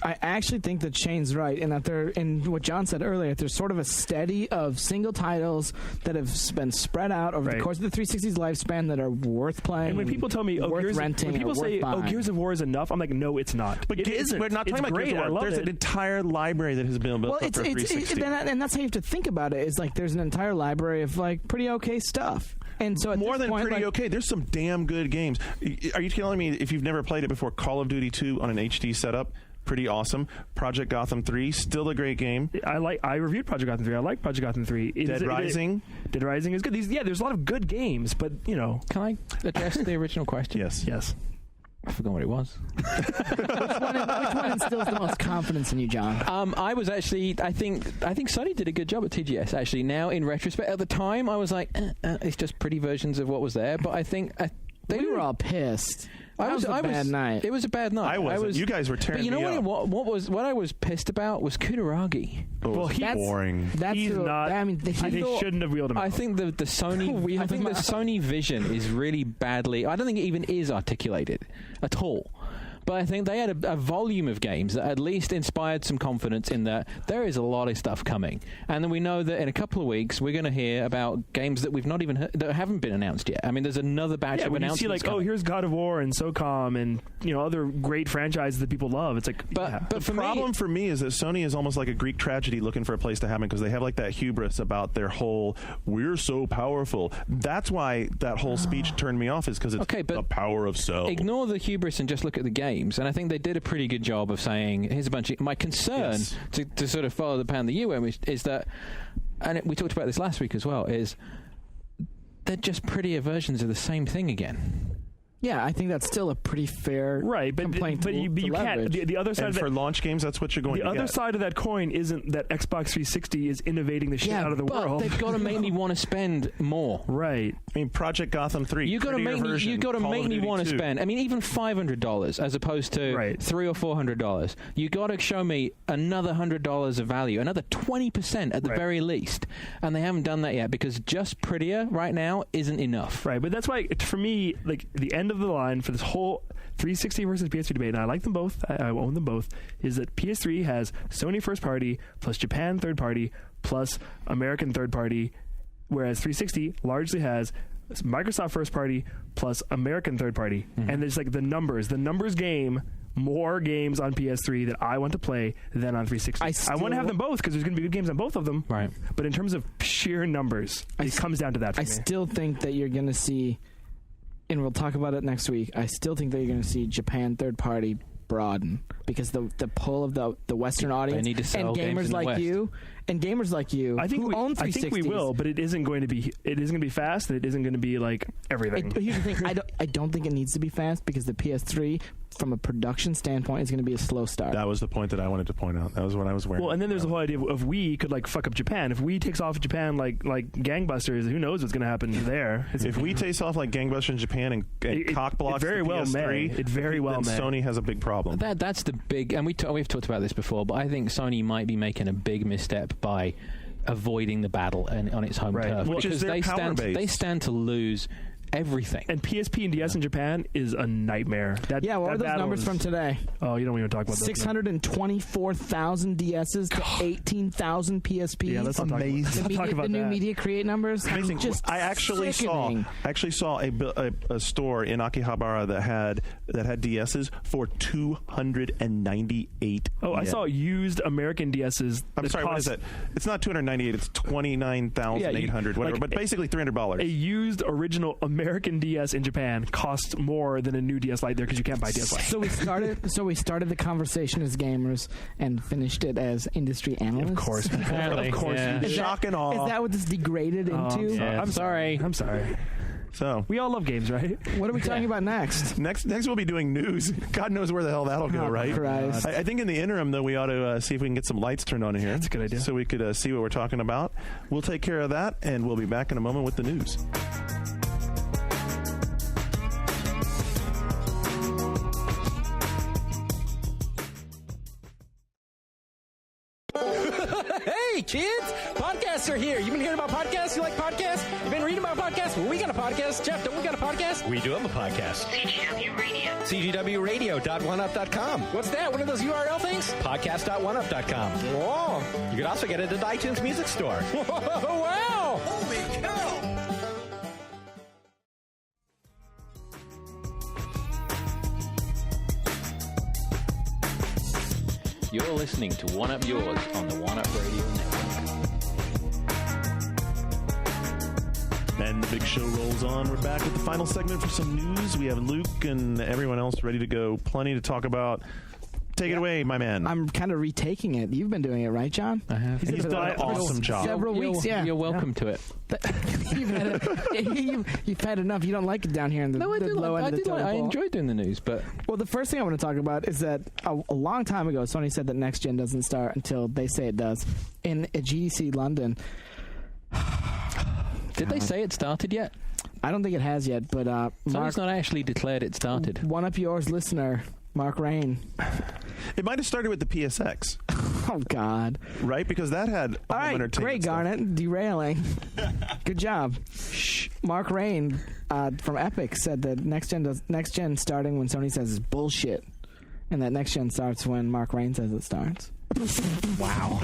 I actually think that Shane's right in that there, in what John said earlier, there's sort of a steady of single titles that have been spread out over the course of the 360's lifespan that are worth playing. And when people tell me, worth renting, when people say, "Oh, Gears of War is enough," I'm like, "No, it's not." But it isn't. We're not It's talking about great. Gears of I War. love There's it. an entire library that has been built up for 360. And that's how you have to think about it. Is like there's an entire library of like pretty okay stuff. And so at more this than point, pretty like, okay. There's some damn good games. Are you telling me if you've never played it before, Call of Duty 2 on an HD setup? Pretty awesome. Project Gotham 3, still a great game. I reviewed Project Gotham 3. I like Project Gotham 3. Dead Rising is good. There's a lot of good games, but you know. Can I address the original question? Yes. I forgot what it was. which one instills the most confidence in you, John? I was actually, I think Sony did a good job at TGS. Actually, now in retrospect, at the time I was like, it's just pretty versions of what was there. But I think we were all pissed. That was a bad night. It was a bad night. I wasn't. You guys were tearing me up. But you know up. what I was pissed about was Kutaragi. Well, he's boring. He's not. I mean, they shouldn't have wheeled him. I out. think the Sony. I think the Sony vision is really badly. I don't think it even is articulated at all. But I think they had a volume of games that at least inspired some confidence in that there is a lot of stuff coming. And then we know that in a couple of weeks we're going to hear about games that we've not even heard, that haven't been announced yet. I mean, there's another batch of when announcements. you see like, coming. oh, here's God of War and SOCOM and other great franchises that people love. It's like, but the problem for me is that Sony is almost like a Greek tragedy looking for a place to happen because they have like that hubris about their whole "we're so powerful." That's why that whole speech turned me off. Is because it's the power of so. Ignore the hubris and just look at the games. And I think they did a pretty good job of saying, here's a bunch of... My concern, to sort of follow the pound the UM, is that, and we talked about this last week as well, is they're just prettier versions of the same thing again. Yeah, I think that's still a pretty fair complaint. But you can't. The other side and of for launch games, that's what you're going to get. The other side of that coin isn't that Xbox 360 is innovating the shit out of the world. They've got to make me want to spend more. Right. I mean, Project Gotham 3. You got to make me. You got to make me want to spend. I mean, even $500 as opposed to $300 or $400. You got to show me another $100 of value, another 20% at the very least. And they haven't done that yet because just prettier right now isn't enough. Right. But that's why, for me, like the end of the line for this whole 360 versus PS3 debate, and I like them both, I own them both, is that PS3 has Sony first party plus Japan third party plus American third party, whereas 360 largely has Microsoft first party plus American third party. Mm-hmm. And there's like the numbers game, more games on PS3 that I want to play than on 360. I want to have them both because there's going to be good games on both of them. Right. But in terms of sheer numbers, it comes down to that for me. I still think that you're going to see, and we'll talk about it next week, I still think that you're going to see Japan third party broaden because the pull of the Western audience need to sell and games gamers in the like West. you and gamers like you I think who own 360s. I think we will, but it isn't going to be fast, and it isn't going to be like everything. Here's the thing, I don't think it needs to be fast because the PS3 from a production standpoint is going to be a slow start. That was the point that I wanted to point out. That was what I was wearing. Well, and then there's the whole idea of we could like fuck up Japan. If we takes off Japan like gangbusters, who knows what's going to happen there? If we take off like gangbusters in Japan and cock blocks it very the well PS3, may. It very well may. Sony has a big problem. That's the big, and we've talked about this before, but I think Sony might be making a big misstep by avoiding the battle on its home turf, which is their power base. They stand to lose everything. And PSP and DS in Japan is a nightmare. What are those numbers from today? Oh, you don't even talk about those. 624,000 DSs to 18,000 PSPs. Yeah, that's amazing. The new Media Create numbers. Amazing. I actually saw a store in Akihabara that had DSs for 298. Oh, I saw used American DSs. I'm sorry, what is it? It's not 298. It's 29,800. Whatever. But basically $300. A used original American DS in Japan costs more than a new DS Lite there because you can't buy DS Lite. So we started the conversation as gamers and finished it as industry analysts. Of course, Apparently, of course. yeah. Shock and awe. Is that what this degraded into? I'm sorry. So We all love games, right? What are we talking about next? next we'll be doing news. God knows where the hell that'll go, Oh, right? Christ. I think in the interim, though, we ought to see if we can get some lights turned on in here. That's a good idea. So we could see what we're talking about. We'll take care of that, and we'll be back in a moment with the news. Hey, kids! Podcasts are here. You been hearing about podcasts? You like podcasts? You been reading about podcasts? Well, we got a podcast. Jeff, don't we got a podcast? We do have a podcast. CGW Radio. CGWradio.oneup.com. What's that? One of those URL things? Podcast.oneup.com. Whoa! You can also get it at the iTunes Music Store. Whoa, wow! Holy cow! You're listening to One Up Yours on the One Up Radio Network. And the big show rolls on. We're back with the final segment for some news. We have Luke and everyone else ready to go. Plenty to talk about. Take it away, my man. I'm kind of retaking it. You've been doing it, right, John? I have. He's done an awesome job. Several weeks, yeah. You're welcome to it. You've had enough. You don't like it down here in the, No, I the do. low end I of the did. I totem pole. enjoyed doing the news, but Well, the first thing I want to talk about is that a long time ago, Sony said that next gen doesn't start until they say it does. At GDC London, did they say it started yet? I don't think it has yet, but Mark, Sony's not actually declared it started. One Up Yours listener, Mark Rain. It might have started with the PSX, Oh, God. right? Because that had All right, entertainment great, stuff. Garnet. Derailing. Good job. Mark Rain from Epic said that next gen starting when Sony says is bullshit, and that next gen starts when Mark Rain says it starts. Wow.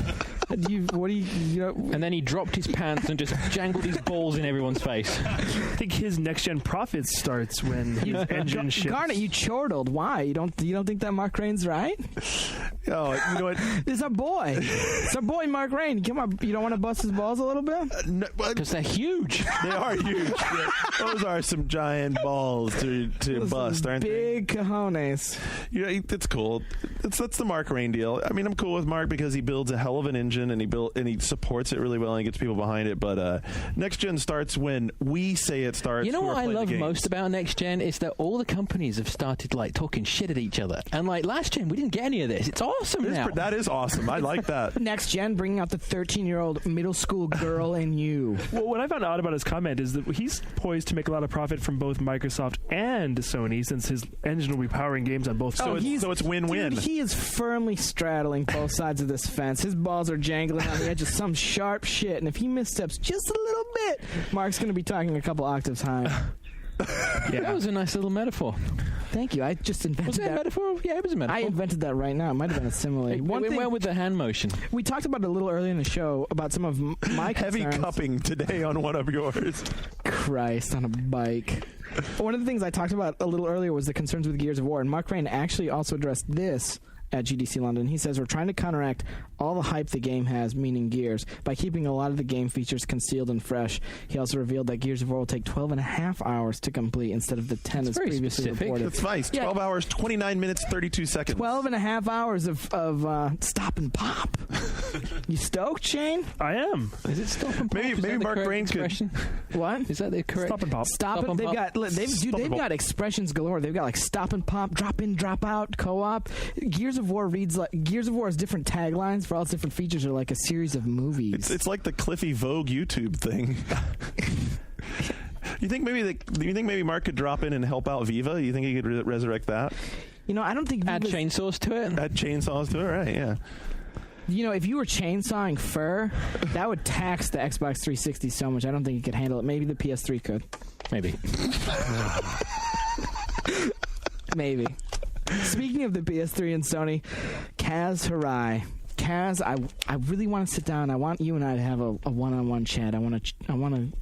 And then he dropped his pants and just jangled his balls in everyone's face. I think his next gen profit starts when his engine ships. Garnet, you chortled. Why? You don't think that Mark Rain's right? Oh, you know what? It's our boy. It's our boy Mark Rain. Come on, you don't want to bust his balls a little bit? No, Because they're huge. they are huge. Yeah. Those are some giant balls to bust, aren't they? Big cojones. Yeah, it's cool. That's the Mark Rain deal. I mean, I'm cool with Mark because he builds a hell of an engine and he supports it really well and he gets people behind it. But next gen starts when we say it starts. You know who what are I playing the love games. most about next gen is that all the companies have started like talking shit at each other. And like last gen, we didn't get any of this. It's awesome now. That is awesome. I like that. Next gen bringing out the 13-year-old middle school girl in you. Well, what I found odd about his comment is that he's poised to make a lot of profit from both Microsoft and Sony, since his engine will be powering games on both sides. So it's win-win. Dude, he is firmly straddling both sides of this fence. His balls are jangling on the edge of some sharp shit, and if he missteps just a little bit, Mark's going to be talking a couple octaves high. Yeah, that was a nice little metaphor. Thank you. I just invented Was it a that. metaphor? Yeah, it was a metaphor. I invented that right now. It might have been a simile. It went well with the hand motion. We talked about it a little earlier in the show about some of my Heavy concerns. cupping today on one of yours. Christ, on a bike. One of the things I talked about a little earlier was the concerns with Gears of War, and Mark Rain actually also addressed this at GDC London. He says, we're trying to counteract all the hype the game has, meaning Gears, by keeping a lot of the game features concealed and fresh. He also revealed that Gears of War will take 12 and a half hours to complete instead of the 10 as very previously specific. reported. That's nice. 12 hours, 29 minutes, 32 seconds. 12 and a half hours of stop and pop. You stoked, Shane? I am. Is it stop and pop? Maybe Is that the Mark correct Rain could- expression? What? Is that the correct? Stop and pop. Stop it. and They've pop? got they've got expressions galore. They've got like stop and pop, drop in, drop out, co-op. Gears of War has different taglines for all its different features, are like a series of movies. It's like the Cliffy Vogue YouTube thing. You think maybe Mark could drop in and help out Viva? You think he could resurrect that? I don't think Add Viva's- chainsaws to it. Add chainsaws to it, right? Yeah. if you were chainsawing fur, that would tax the Xbox 360 so much. I don't think you could handle it. Maybe the PS3 could. Maybe. Maybe. Speaking of the PS3 and Sony, Kaz Hirai. Kaz, I really want to sit down. I want you and I to have a one-on-one chat. I want to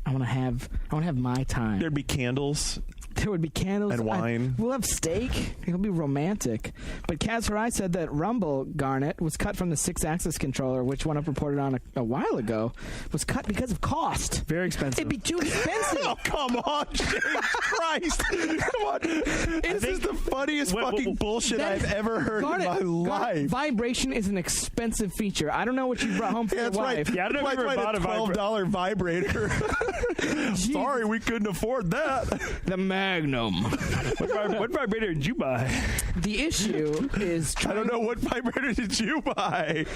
have my time. There'd be candles. There would be candles and wine. We'll have steak. It'll be romantic. But Kaz Harai said that Rumble Garnet was cut from the 6-axis controller, which one up reported on a while ago, was cut because of cost. Very expensive. It'd be too expensive. Oh, come on, James Christ. Come on. This is the funniest fucking bullshit I've ever heard in my life. Vibration is an expensive feature. I don't know what you brought home for your That's right. wife. Yeah, I don't know if you ever bought a $12 vibrator. Sorry, we couldn't afford that. The Magnum. What vibrator did you buy? The issue is I don't know, what vibrator did you buy?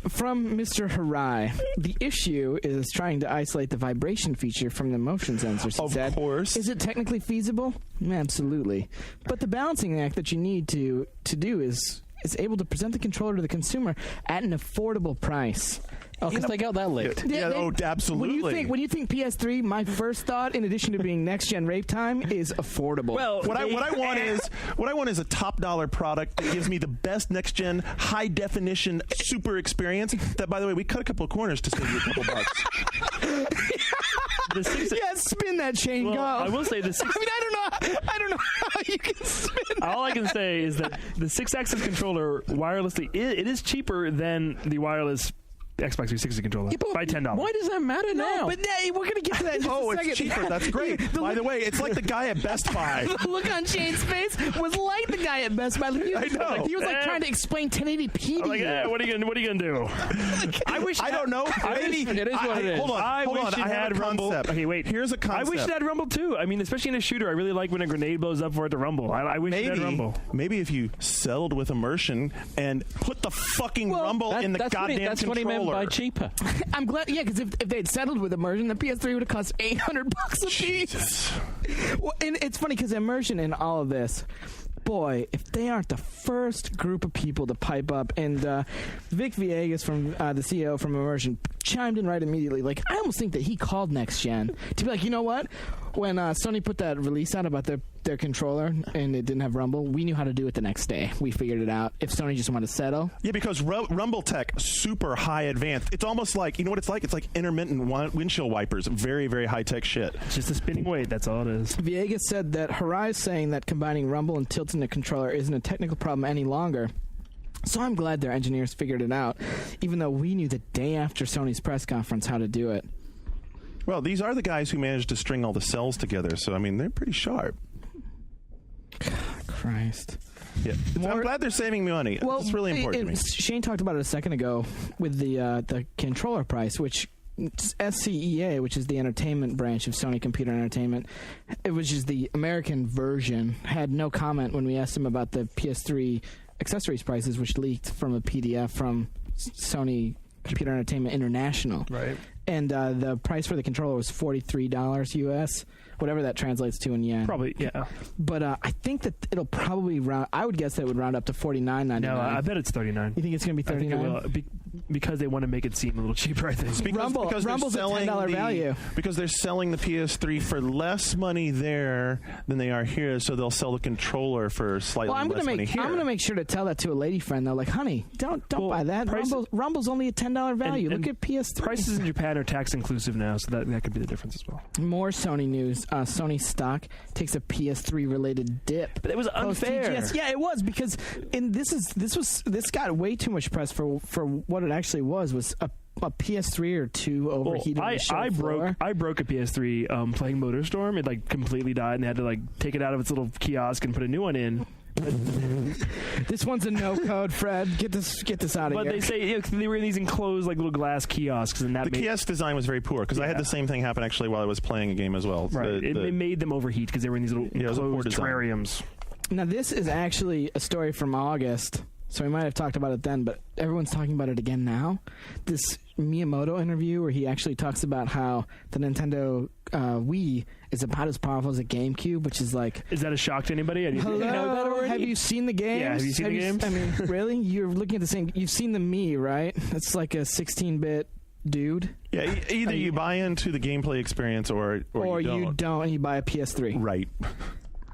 from Mr. Harai. The issue is trying to isolate the vibration feature from the motion sensors. He said. Of course. Is it technically feasible? Absolutely. But the balancing act that you need to do is able to present the controller to the consumer at an affordable price. Oh, because they got that licked. Absolutely. When you think PS3, my first thought, in addition to being next gen rave time, is affordable. Well, What I want is a top dollar product that gives me the best next gen high definition super experience. That, by the way, we cut a couple of corners to save you a couple bucks. Spin that chain. Well, go. I will say the I don't know how you can spin. All I can say is that the 6-axis controller wirelessly, it is cheaper than the wireless Xbox 360 controller by $10. Why does that matter now? But we're going to get to that in just a second. It's cheaper. That's great. By the way, it's like the guy at Best Buy. The look on Shane's face was like the guy at Best Buy. He was, I know. He was like trying to explain 1080p. I'm like, what are you gonna do? I don't know. Maybe it is what it is. Hold on. I Hold wish on. it I have had a Rumble. concept. Okay, wait. Here's a concept. I wish it had Rumble too. I mean, especially in a shooter, I really like when a grenade blows up for it to rumble. I wish it had Rumble. Maybe if you settled with immersion and put the fucking Rumble in the goddamn that's controller. what he meant by cheaper. I'm glad, because if they'd settled with immersion, the PS3 would have cost $800 a piece. Well, and it's funny because immersion in all of this, boy, if they aren't the first group of people to pipe up, and Vic Villegas, from the CEO from Immersion, chimed in right immediately. Like, I almost think that he called Next Gen to be like, you know what? When Sony put that release out about their controller and it didn't have Rumble, we knew how to do it the next day. We figured it out. If Sony just wanted to settle. Yeah, because Rumble tech, super high advanced. It's almost like, you know what it's like? It's like intermittent windshield wipers. Very, very high-tech shit. It's just a spinning weight. That's all it is. Villegas said that Harai is saying that combining Rumble and tilting the controller isn't a technical problem any longer. So I'm glad their engineers figured it out, even though we knew the day after Sony's press conference how to do it. Well, these are the guys who managed to string all the cells together, so, I mean, they're pretty sharp. Christ. Yeah. I'm glad they're saving me money. Well, it's really important to me. Shane talked about it a second ago with the controller price, which SCEA, which is the entertainment branch of Sony Computer Entertainment, it was just the American version, had no comment when we asked him about the PS3 accessories prices, which leaked from a PDF from Sony Computer Entertainment International. Right. And the price for the controller was $43 US, whatever that translates to in yen. Probably, yeah. But I think that it'll probably round. I would guess that it would round up to $49.99. No, I bet it's $39. You think it's going to be $39? I think it will, because they want to make it seem a little cheaper, I think. Rumble's a $10 value. Because they're selling the PS3 for less money there than they are here, so they'll sell the controller for slightly less money here. I'm going to make sure to tell that to a lady friend, though. Like, honey, don't buy that. Rumble's only a $10 value. Look at PS3. Prices in Japan are tax inclusive now, so that could be the difference as well. More Sony news. Sony stock takes a PS3 related dip. But it was unfair. Yeah, it was, because this got way too much press for what it actually was a PS3 or two overheated. I broke a PS3 playing MotorStorm. It like completely died, and they had to like take it out of its little kiosk and put a new one in. This one's a no code, Fred. Get this out of here. But they say they were in these enclosed like little glass kiosks, and that the kiosk design was very poor, because I had the same thing happen actually while I was playing a game as well. Right, it made them overheat because they were in these little enclosed terrariums. Now this is actually a story from August, so we might have talked about it then, but everyone's talking about it again now. This Miyamoto interview where he actually talks about how the Nintendo Wii is about as powerful as a GameCube, which is like... Is that a shock to anybody? Hello? Know that already? Have you seen the games? Yeah, have you seen the games? I mean, really? You're looking at the same... You've seen the Mii, right? It's like a 16-bit dude. Yeah, either you buy into the gameplay experience or you don't, and you buy a PS3. Right.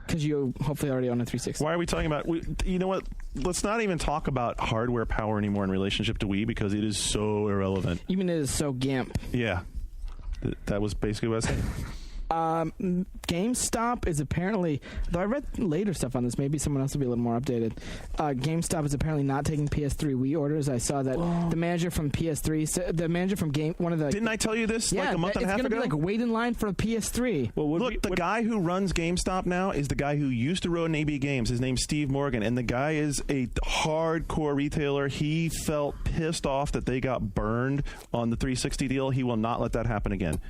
Because you hopefully already own a 360. Why are we talking about... you know what? Let's not even talk about hardware power anymore in relationship to Wii, because it is so irrelevant. Even it is so gimp. Yeah. That was basically what I was saying. GameStop is apparently, though I read later stuff on this, maybe someone else will be a little more updated. GameStop is apparently not taking PS3 Wii orders. I saw that the manager from PS3, the manager from Didn't I tell you this like a month and a half ago? It's going to be like wait in line for a PS3. Well, look, the guy who runs GameStop now is the guy who used to run AB Games. His name's Steve Morgan, and the guy is a hardcore retailer. He felt pissed off that they got burned on the 360 deal. He will not let that happen again.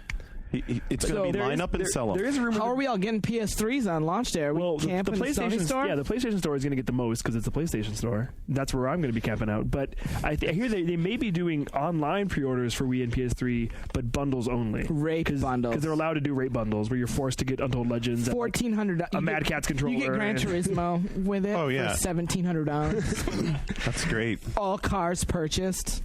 It's going to be line up and sell them. There is a rumor. How are we all getting PS3s on launch day? Are we camping the in the Sony store? Yeah, the PlayStation Store is going to get the most because it's a PlayStation Store. That's where I'm going to be camping out. But I hear they may be doing online pre-orders for Wii and PS3, but bundles only. Rate bundles. Because they're allowed to do rate bundles where you're forced to get Untold Legends. $1,400. A Mad Catz controller. You get Gran Turismo with it for $1,700. That's great. All cars purchased.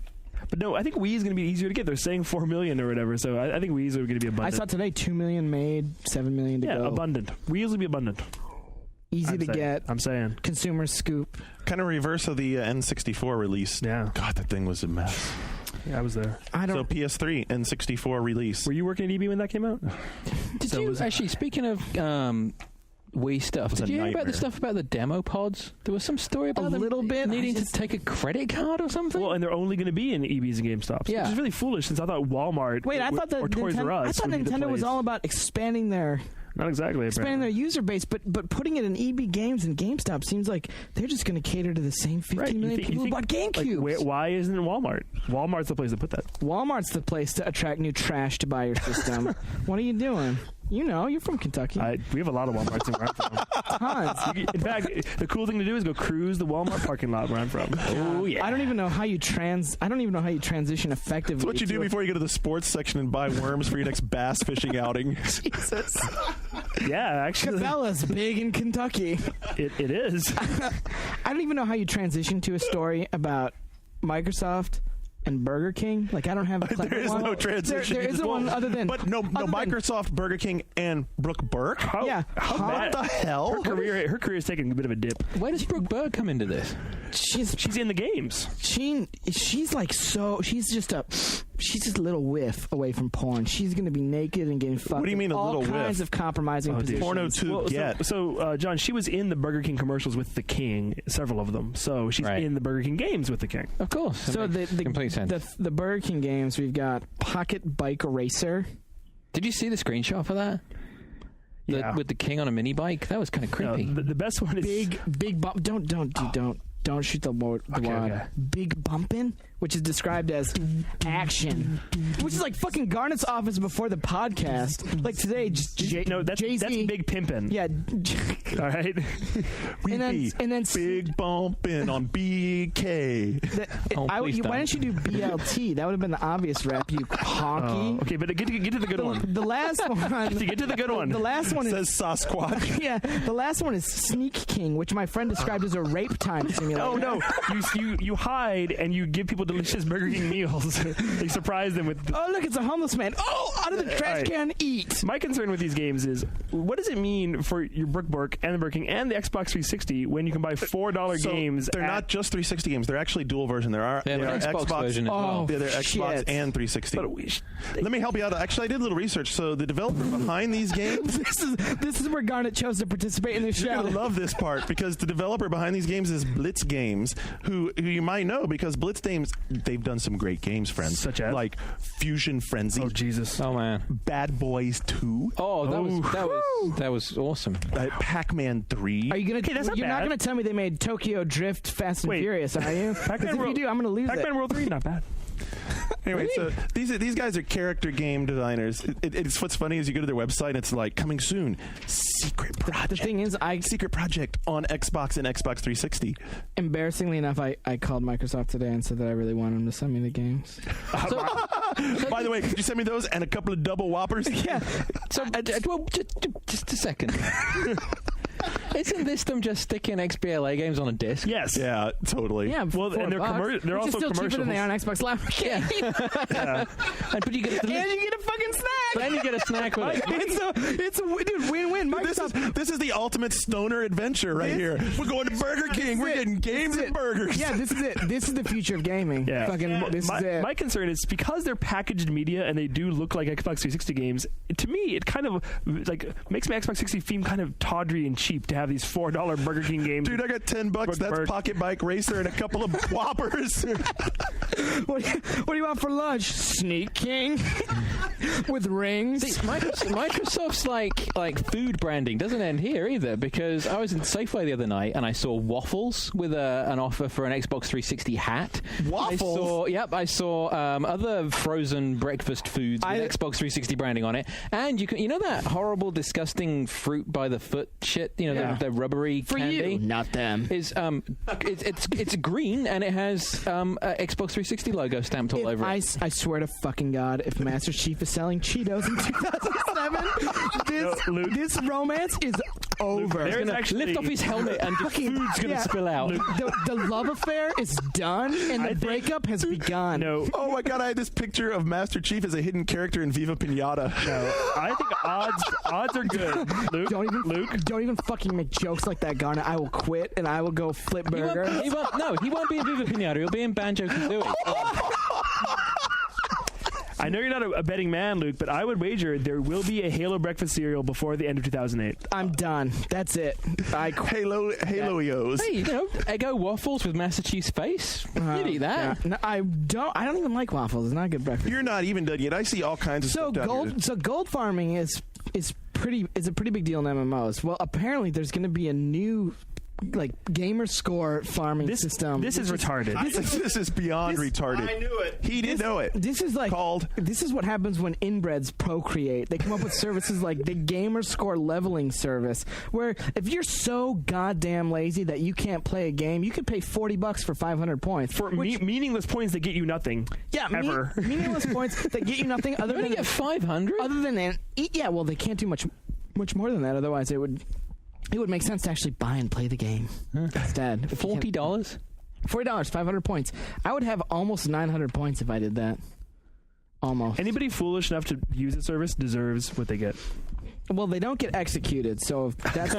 But no, I think Wii is going to be easier to get. They're saying 4 million or whatever, so I think Wii's are going to be abundant. I saw today 2 million made, 7 million to go. Yeah, abundant. Wii's will be abundant. Easy to get. I'm saying. Consumer scoop. Kind of reverse of the N64 release. Yeah. God, that thing was a mess. Yeah, I was there. So PS3 N64 release. Were you working at EB when that came out? Actually, speaking of Wii stuff, did you hear about the stuff about the demo pods? There was some story about them little bit needing to take a credit card or something. Well, and they're only going to be in EBs and GameStops, which is really foolish since I thought Walmart or Toys R Us. I thought Nintendo was all about expanding their not exactly expanding their user base, but putting it in EB Games and GameStop seems like they're just going to cater to the same 15 million people who bought GameCube. Like, why isn't it Walmart? Walmart's the place to put that. Walmart's the place to attract new trash to buy your system. What are you doing? You know, you're from Kentucky. We have a lot of Walmarts in where I'm from. Tons. In fact, the cool thing to do is go cruise the Walmart parking lot where I'm from. Oh yeah. I don't even know how you transition effectively. It's what you do before you go to the sports section and buy worms for your next bass fishing outing. Jesus. Yeah, actually. Cabela's big in Kentucky. It is. I don't even know how you transition to a story about Microsoft and Burger King. Like, I don't have a clever There is one. no transition. There isn't one other than... But no Microsoft, Burger King, and Brooke Burke? What the hell? Her career is taking a bit of a dip. Where does Brooke Burke come into this? She's in the games. She's like she's just a little whiff away from porn. She's going to be naked and getting fucked. What do you mean a little whiff? All kinds of compromising positions. Porno to get. So, John, she was in the Burger King commercials with the King, several of them. So she's in the Burger King games with the King. Of course. So the complete sense. The Burger King games, we've got Pocket Bike Racer. Did you see the screenshot for that? With the King on a mini bike? That was kind of creepy. No, the best one is big bump. Don't shoot the wad. Okay. Big bumpin', which is described as action, which is like fucking Garnet's office before the podcast. Like today, that's Jay-Z. big pimpin'. Yeah. All right. and then big bumpin' on BK. Why didn't you do BLT? That would have been the obvious rep. You honky. Okay, but get to the good one. The last one. To get to the good one. The last one says Sasquatch. Yeah. The last one is Sneak King, which my friend described as a rape time simulator. Oh no! You hide and you give people delicious Burger King meals. They surprise them with. Oh look, it's a homeless man. Oh, out of the trash can, eat. My concern with these games is, what does it mean for your Brooke Burke and the Burger King and the Xbox 360 when you can buy $4 games? They're not just 360 games. They're actually dual version. There are Xbox version as well. They're Xbox and 360. Let me help you out. Actually, I did a little research. So the developer behind these games. This is where Garnet chose to participate in this show. You're gonna love this part because the developer behind these games is Blitz Games, who you might know because Blitz Games, they've done some great games, friends. Such as? Like Fusion Frenzy. Oh, Jesus. Oh, man. Bad Boys 2. Oh, that was awesome. Pac-Man 3. Are you gonna? Okay, that's not you're bad. not going to tell me they made Tokyo Drift Fast and Furious, are you? Because if you do, I'm going to lose Pac-Man it. World 3, not bad. Anyway, so these guys are character game designers. It's what's funny is you go to their website and it's like coming soon, secret project. The thing is, secret project on Xbox and Xbox 360. Embarrassingly enough, I called Microsoft today and said that I really want them to send me the games. By the way, could you send me those and a couple of double whoppers? Yeah. So, well, just a second. Isn't this them just sticking XBLA games on a disc? Yes. Yeah, totally. Yeah, Well, and they're they're which is also still cheaper commercials. than they are on Xbox Live Arcade. Yeah. But you get And you get a fucking snack. then you get a snack with it. It's a dude, win-win. This is the ultimate stoner adventure right here. We're going to Burger King. We're getting games and burgers. Yeah, this is it. This is the future of gaming. Yeah. This is it. My concern is because they're packaged media and they do look like Xbox 360 games. To me, it kind of like makes my Xbox 360 seem kind of tawdry and cheap to have these $4 Burger King games. Dude, I got $10. That's Pocket Bike Racer and a couple of Whoppers. What do you want for lunch? Sneak King with rings. See, Microsoft's like food branding doesn't end here either, because I was in Safeway the other night and I saw waffles with an offer for an Xbox 360 hat. Waffles? I saw other frozen breakfast foods with Xbox 360 branding on it, and you know that horrible, disgusting fruit by the foot shit. You know the rubbery for candy. you, not them. Is it's green and it has Xbox 360 logo stamped all over it. I swear to fucking God, if Master Chief is selling Cheetos in 2007, this romance is over. There's He's gonna actually- lift off his helmet and the food's gonna spill out. The love affair is done, and the breakup has begun. No. Oh my God, I had this picture of Master Chief as a hidden character in Viva Pinata. No, I think odds are good. Luke, Don't even fucking make jokes like that, Garnet. I will quit and I will go flip burger. He won't be in Viva Pinata. He'll be in Banjo-Kazooie. I know you're not a betting man, Luke, but I would wager there will be a Halo breakfast cereal before the end of 2008. I'm done. That's it. Halo-ios. Hey, Eggo waffles with Master Chief's face. You'd eat that. Yeah. No, I don't even like waffles. It's not a good breakfast. You're not even done yet. I see all kinds of stuff down here. So gold farming is a pretty big deal in MMOs. Well, apparently there's going to be a new gamer score farming system. This is retarded. This is beyond retarded. I knew it. He didn't know it. This is this is what happens when inbreds procreate. They come up with services like the gamer score leveling service, where if you're so goddamn lazy that you can't play a game, you could pay $40 for 500 points For meaningless points that get you nothing. Yeah, ever. Meaningless points that get you nothing other You only than get 500. Other than well, they can't do much more than that. Otherwise, it would make sense to actually buy and play the game instead. $40? $40, 500 points. I would have almost 900 points if I did that. Almost. Anybody foolish enough to use the service deserves what they get. Well, they don't get executed, so that's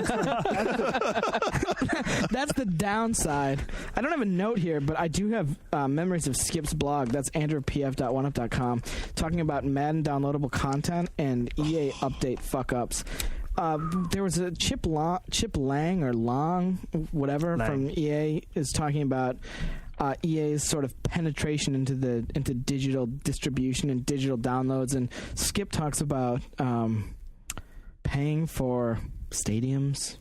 the downside. I don't have a note here, but I do have memories of Skip's blog. That's andrewpf.oneup.com, talking about Madden downloadable content and EA update fuck-ups. There was a Chip Lang or Long, whatever, from EA is talking about EA's sort of penetration into digital distribution and digital downloads, and Skip talks about paying for stadiums.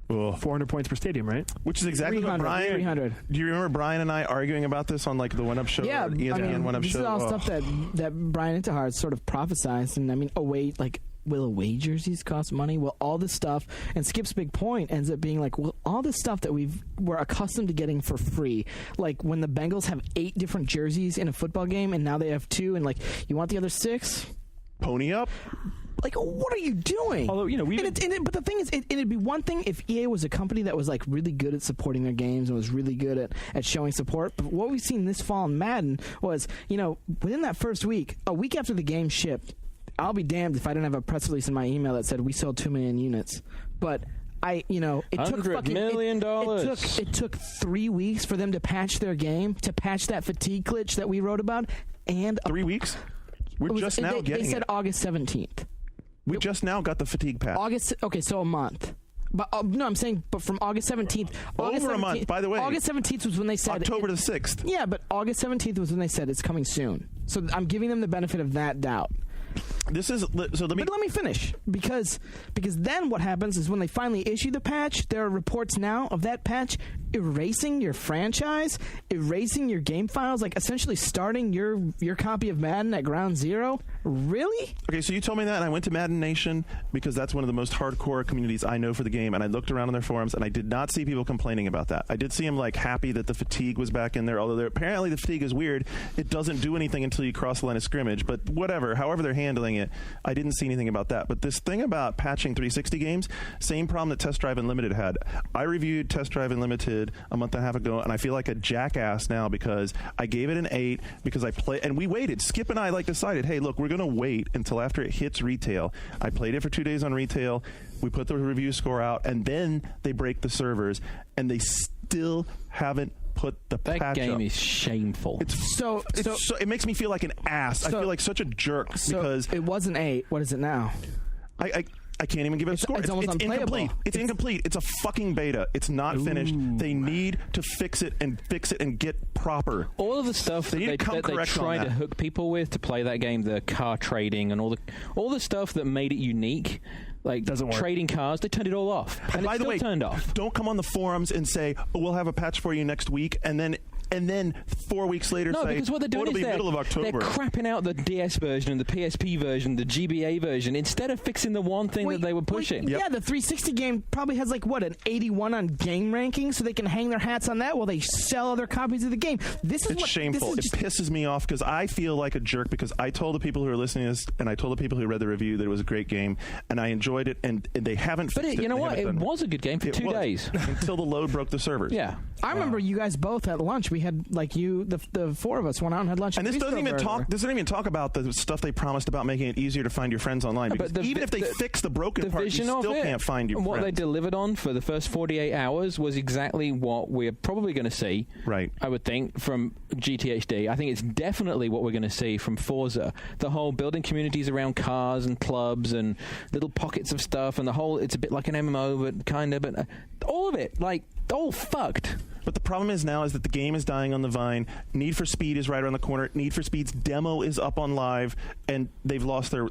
400 points per stadium, right? Which is exactly what Brian. 300. Do you remember Brian and I arguing about this on the One Up show? Yeah, or ESPN One Up this show. is all stuff that Brian Intihar sort of prophesized, and will away jerseys cost money? Well, all this stuff, and Skip's big point ends up being all this stuff that we're accustomed to getting for free. Like when the Bengals have 8 different jerseys in a football game, and now they have 2, and you want the other 6? Pony up. What are you doing? Although, but the thing is, it'd be one thing if EA was a company that was really good at supporting their games and was really good at showing support. But what we've seen this fall in Madden was, within that first week, a week after the game shipped, I'll be damned if I didn't have a press release in my email that said we sold 2 million units. But it took $100 million. It took 3 weeks for them to patch their game, to patch that fatigue glitch that we wrote about, and 3 weeks. We're just now getting. They said August 17th. We just now got the fatigue patch. So a month. But no, I'm saying, but from August 17th. Over a month, by the way. August 17th was when they said October the 6th. Yeah, but August 17th was when they said it's coming soon. So I'm giving them the benefit of that doubt. But let me finish, because then what happens is when they finally issue the patch, there are reports now of that patch erasing your franchise, erasing your game files, like essentially starting your copy of Madden at ground zero? Really? Okay, so you told me that, and I went to Madden Nation because that's one of the most hardcore communities I know for the game, and I looked around on their forums, and I did not see people complaining about that. I did see them like happy that the fatigue was back in there, although apparently the fatigue is weird. It doesn't do anything until you cross the line of scrimmage, but whatever, however they're handling it, I didn't see anything about that. But this thing about patching 360 games, same problem that Test Drive Unlimited had. I reviewed Test Drive Unlimited a month and a half ago, and I feel like a jackass now because I gave it an 8 because I played, and we waited. Skip and I decided, hey, look, we're going to wait until after it hits retail. I played it for 2 days on retail. We put the review score out, and then they break the servers, and they still haven't put the patch up. That game is shameful. So it makes me feel like an ass. I feel like such a jerk because it was an 8. What is it now? I can't even give it a score. It's almost unplayable. Incomplete. It's incomplete. It's a fucking beta. It's not finished. They need to fix it and get proper. All of the stuff that they try to hook people with to play that game, the car trading and all the stuff that made it unique, like doesn't work. Trading cars, they turned it all off. And by it's the way, turned off. Don't come on the forums and say, "Oh, we'll have a patch for you next week," and then 4 weeks later say, because what they're doing it'll is be middle of October. They're crapping out the DS version and the PSP version, the GBA version, instead of fixing the one thing that they were pushing. Yeah, the 360 game probably has an 81 on game ranking, so they can hang their hats on that while they sell other copies of the game. It's shameful. It pisses me off because I feel like a jerk because I told the people who are listening to this and I told the people who read the review that it was a great game and I enjoyed it and they haven't fixed it. But you know what? It was a good game for 2 days. Until the load broke the servers. Yeah. I remember you guys both at lunch. We had the 4 of us went out and had lunch. And this doesn't even talk about the stuff they promised about making it easier to find your friends online. Because even if they fix the broken part, you still can't find your friends. What they delivered on for the first 48 hours was exactly what we're probably going to see. Right. I would think from GTHD. I think it's definitely what we're going to see from Forza. The whole building communities around cars and clubs and little pockets of stuff, and it's a bit like an MMO, but all of it, all fucked. But the problem is now is that the game is dying on the vine. Need for Speed is right around the corner. Need for Speed's demo is up on live, and they've lost their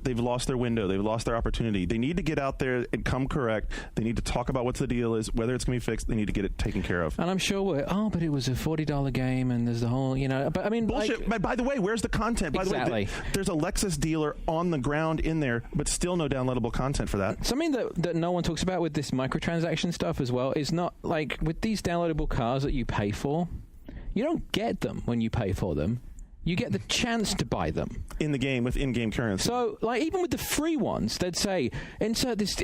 window. They've lost their opportunity. They need to get out there and come correct. They need to talk about what the deal is, whether it's going to be fixed. They need to get it taken care of. And I'm sure but it was a $40 game, and there's the whole, But I mean, bullshit. By the way, where's the content? By the way, there's a Lexus dealer on the ground in there, but still no downloadable content for that. Something that no one talks about with this microtransaction stuff as well is not like with these downloadable cars that you pay for, you don't get them when you pay for them. You get the chance to buy them in the game with in-game currency. So, even with the free ones, they'd say insert this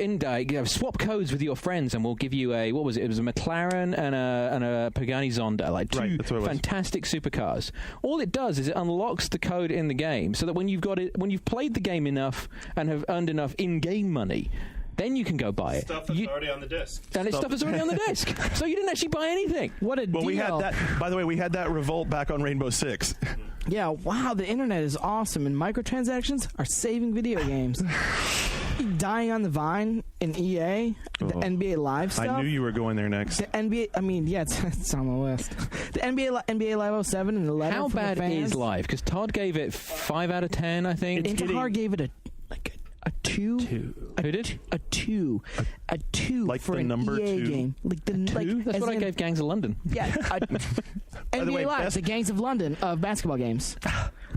swap codes with your friends, and we'll give you a what was it? It was a McLaren and a Pagani Zonda, two fantastic supercars. All it does is it unlocks the code in the game, so that when you've played the game enough and have earned enough in-game money, then you can go buy it. Stuff that's already on the disc. And it's stuff that's already on the disc. So you didn't actually buy anything. What a deal. We had that. By the way, we had that revolt back on Rainbow Six. Yeah, wow, the internet is awesome, and microtransactions are saving video games. Dying on the vine in EA, the NBA Live stuff. I knew you were going there next. The NBA, it's on the list. The NBA Live 07 and 11. How bad is Live? Because Todd gave it 5 out of 10, I think. Intihar gave it a 2. Who did? A 2. A 2 like for the an number EA 2? game. Like the 2? That's what I gave Gangs of London. Yeah. NBA Live, the Gangs of London of basketball games.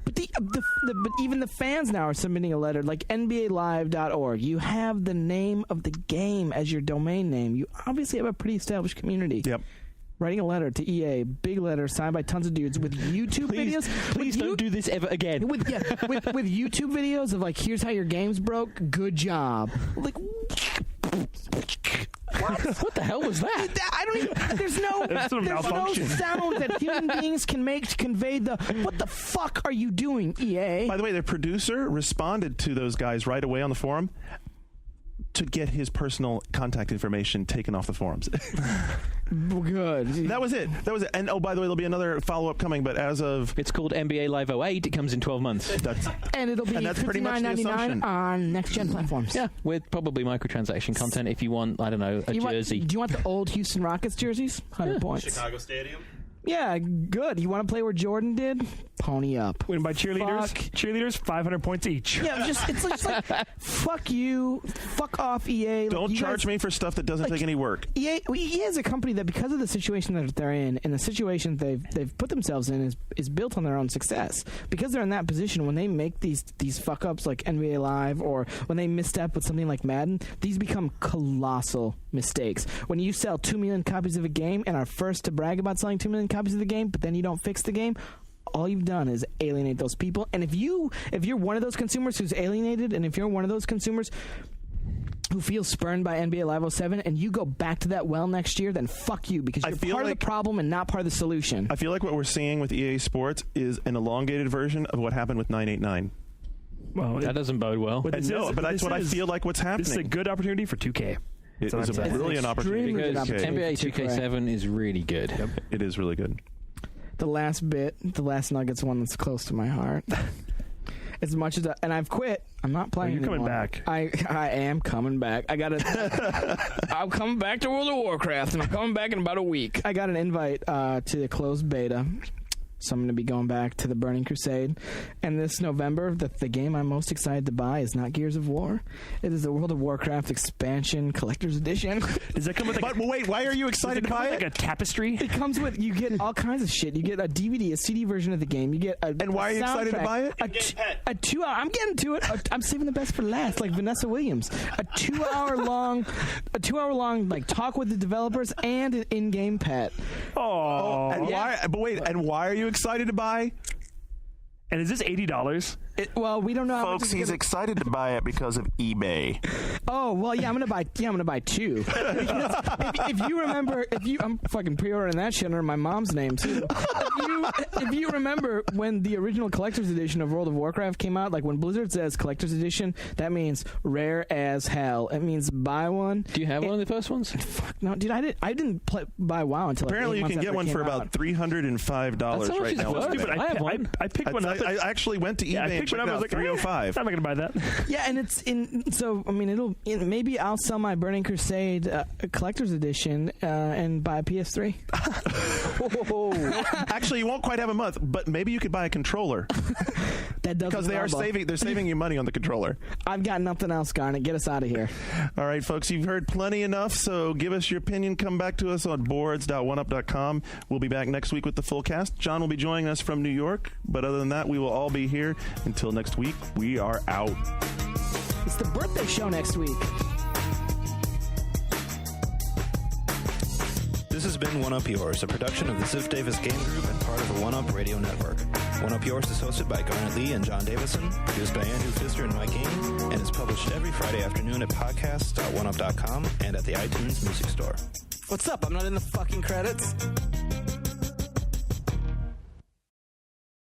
But but even the fans now are submitting a letter like NBALive.org. You have the name of the game as your domain name. You obviously have a pretty established community. Yep. Writing a letter to EA, big letter signed by tons of dudes with YouTube videos. Please don't do this ever again. With YouTube videos of here's how your game's broke. Good job. What the hell was that? I don't even. There's no sound that human beings can make to convey the. What the fuck are you doing, EA? By the way, their producer responded to those guys right away on the forum to get his personal contact information taken off the forums. Good. That was it. And by the way, there'll be another follow-up coming, but as of... It's called NBA Live 08. It comes in 12 months. And it'll be $59.99 on next-gen platforms. Yeah, with probably microtransaction content if you want, I don't know, a jersey. Do you want the old Houston Rockets jerseys? 100 points. Chicago Stadium? Yeah, good. You want to play where Jordan did? Pony up. Win by cheerleaders. Fuck. Cheerleaders, 500 points each. Yeah, it's just like fuck you, fuck off, EA. Don't like, charge me for stuff that doesn't take any work. EA is a company that, because of the situation that they're in and the situation they've put themselves in, is built on their own success. Because they're in that position, when they make these fuck ups like NBA Live, or when they misstep with something like Madden, these become colossal mistakes. When you sell 2 million copies of a game and are first to brag about selling 2 million copies of the game, but then you don't fix the game, all you've done is alienate those people. And if you're one of those consumers who's alienated, and if you're one of those consumers who feels spurned by NBA Live 07, and you go back to that well next year, then fuck you, because you're part of the problem and not part of the solution. I feel like what we're seeing with EA Sports is an elongated version of what happened with 989. Well, That doesn't bode well. But that's what I feel like what's happening. This is a good opportunity for 2K. It is a brilliant opportunity. Because NBA 2K7 is really good. Yep, it is really good. The last Nuggets one that's close to my heart. As much as and I've quit. I'm not playing. You're coming anymore. back. I am coming back. I'm coming back to World of Warcraft, and I'm coming back in about a week. I got an invite to the closed beta. So I'm going to be going back to the Burning Crusade. And this November, the game I'm most excited to buy is not Gears of War. It is the World of Warcraft expansion collector's edition. Does that come with But wait, why are you excited to buy it? like a tapestry? It comes with, you get all kinds of shit. You get a DVD, a CD version of the game. You get a And why are you excited to buy it? A 2 hour. I'm getting to it. I'm saving the best for last, like Vanessa Williams. A 2 hour long like talk with the developers and an in-game pet. Oh, And why? But wait, and why are you excited to buy? and is this $80? Well, we don't know how much Folks, it's he's gonna- excited to buy it because of eBay. Oh well, yeah, I'm gonna buy two. Because if you remember, I'm fucking pre-ordering that shit under my mom's name too. If you remember when the original collector's edition of World of Warcraft came out, like when Blizzard says collector's edition, that means rare as hell. It means buy one. Do you have one of the first ones? Fuck no, dude, I didn't buy WoW until Apparently, you can get one for about $305 That's how much right it's now. worth. Stupid. I have one. I picked one up. I actually went to eBay I and picked checked one up. I it was out. like, $305. I'm not gonna buy that. Yeah, and it's in. So I mean, maybe I'll sell my Burning Crusade collector's edition and buy a PS3. Actually, you won't quite have a month, but maybe you could buy a controller That does because they're saving you money on the controller. I've got nothing else, Garnet. Get us out of here. All right, folks, you've heard plenty enough, so give us your opinion. Come back to us on boards.oneup.com. We'll be back next week with the full cast. John will be joining us from New York, but other than that, we will all be here. Until next week, we are out. It's the birthday show next week. This has been One Up Yours, a production of the Ziff Davis Game Group and part of the One Up Radio Network. One Up Yours is hosted by Garnet Lee and John Davison, produced by Andrew Pfister and Mike Ganey, and is published every Friday afternoon at podcasts.oneup.com and at the iTunes Music Store. What's up? I'm not in the fucking credits.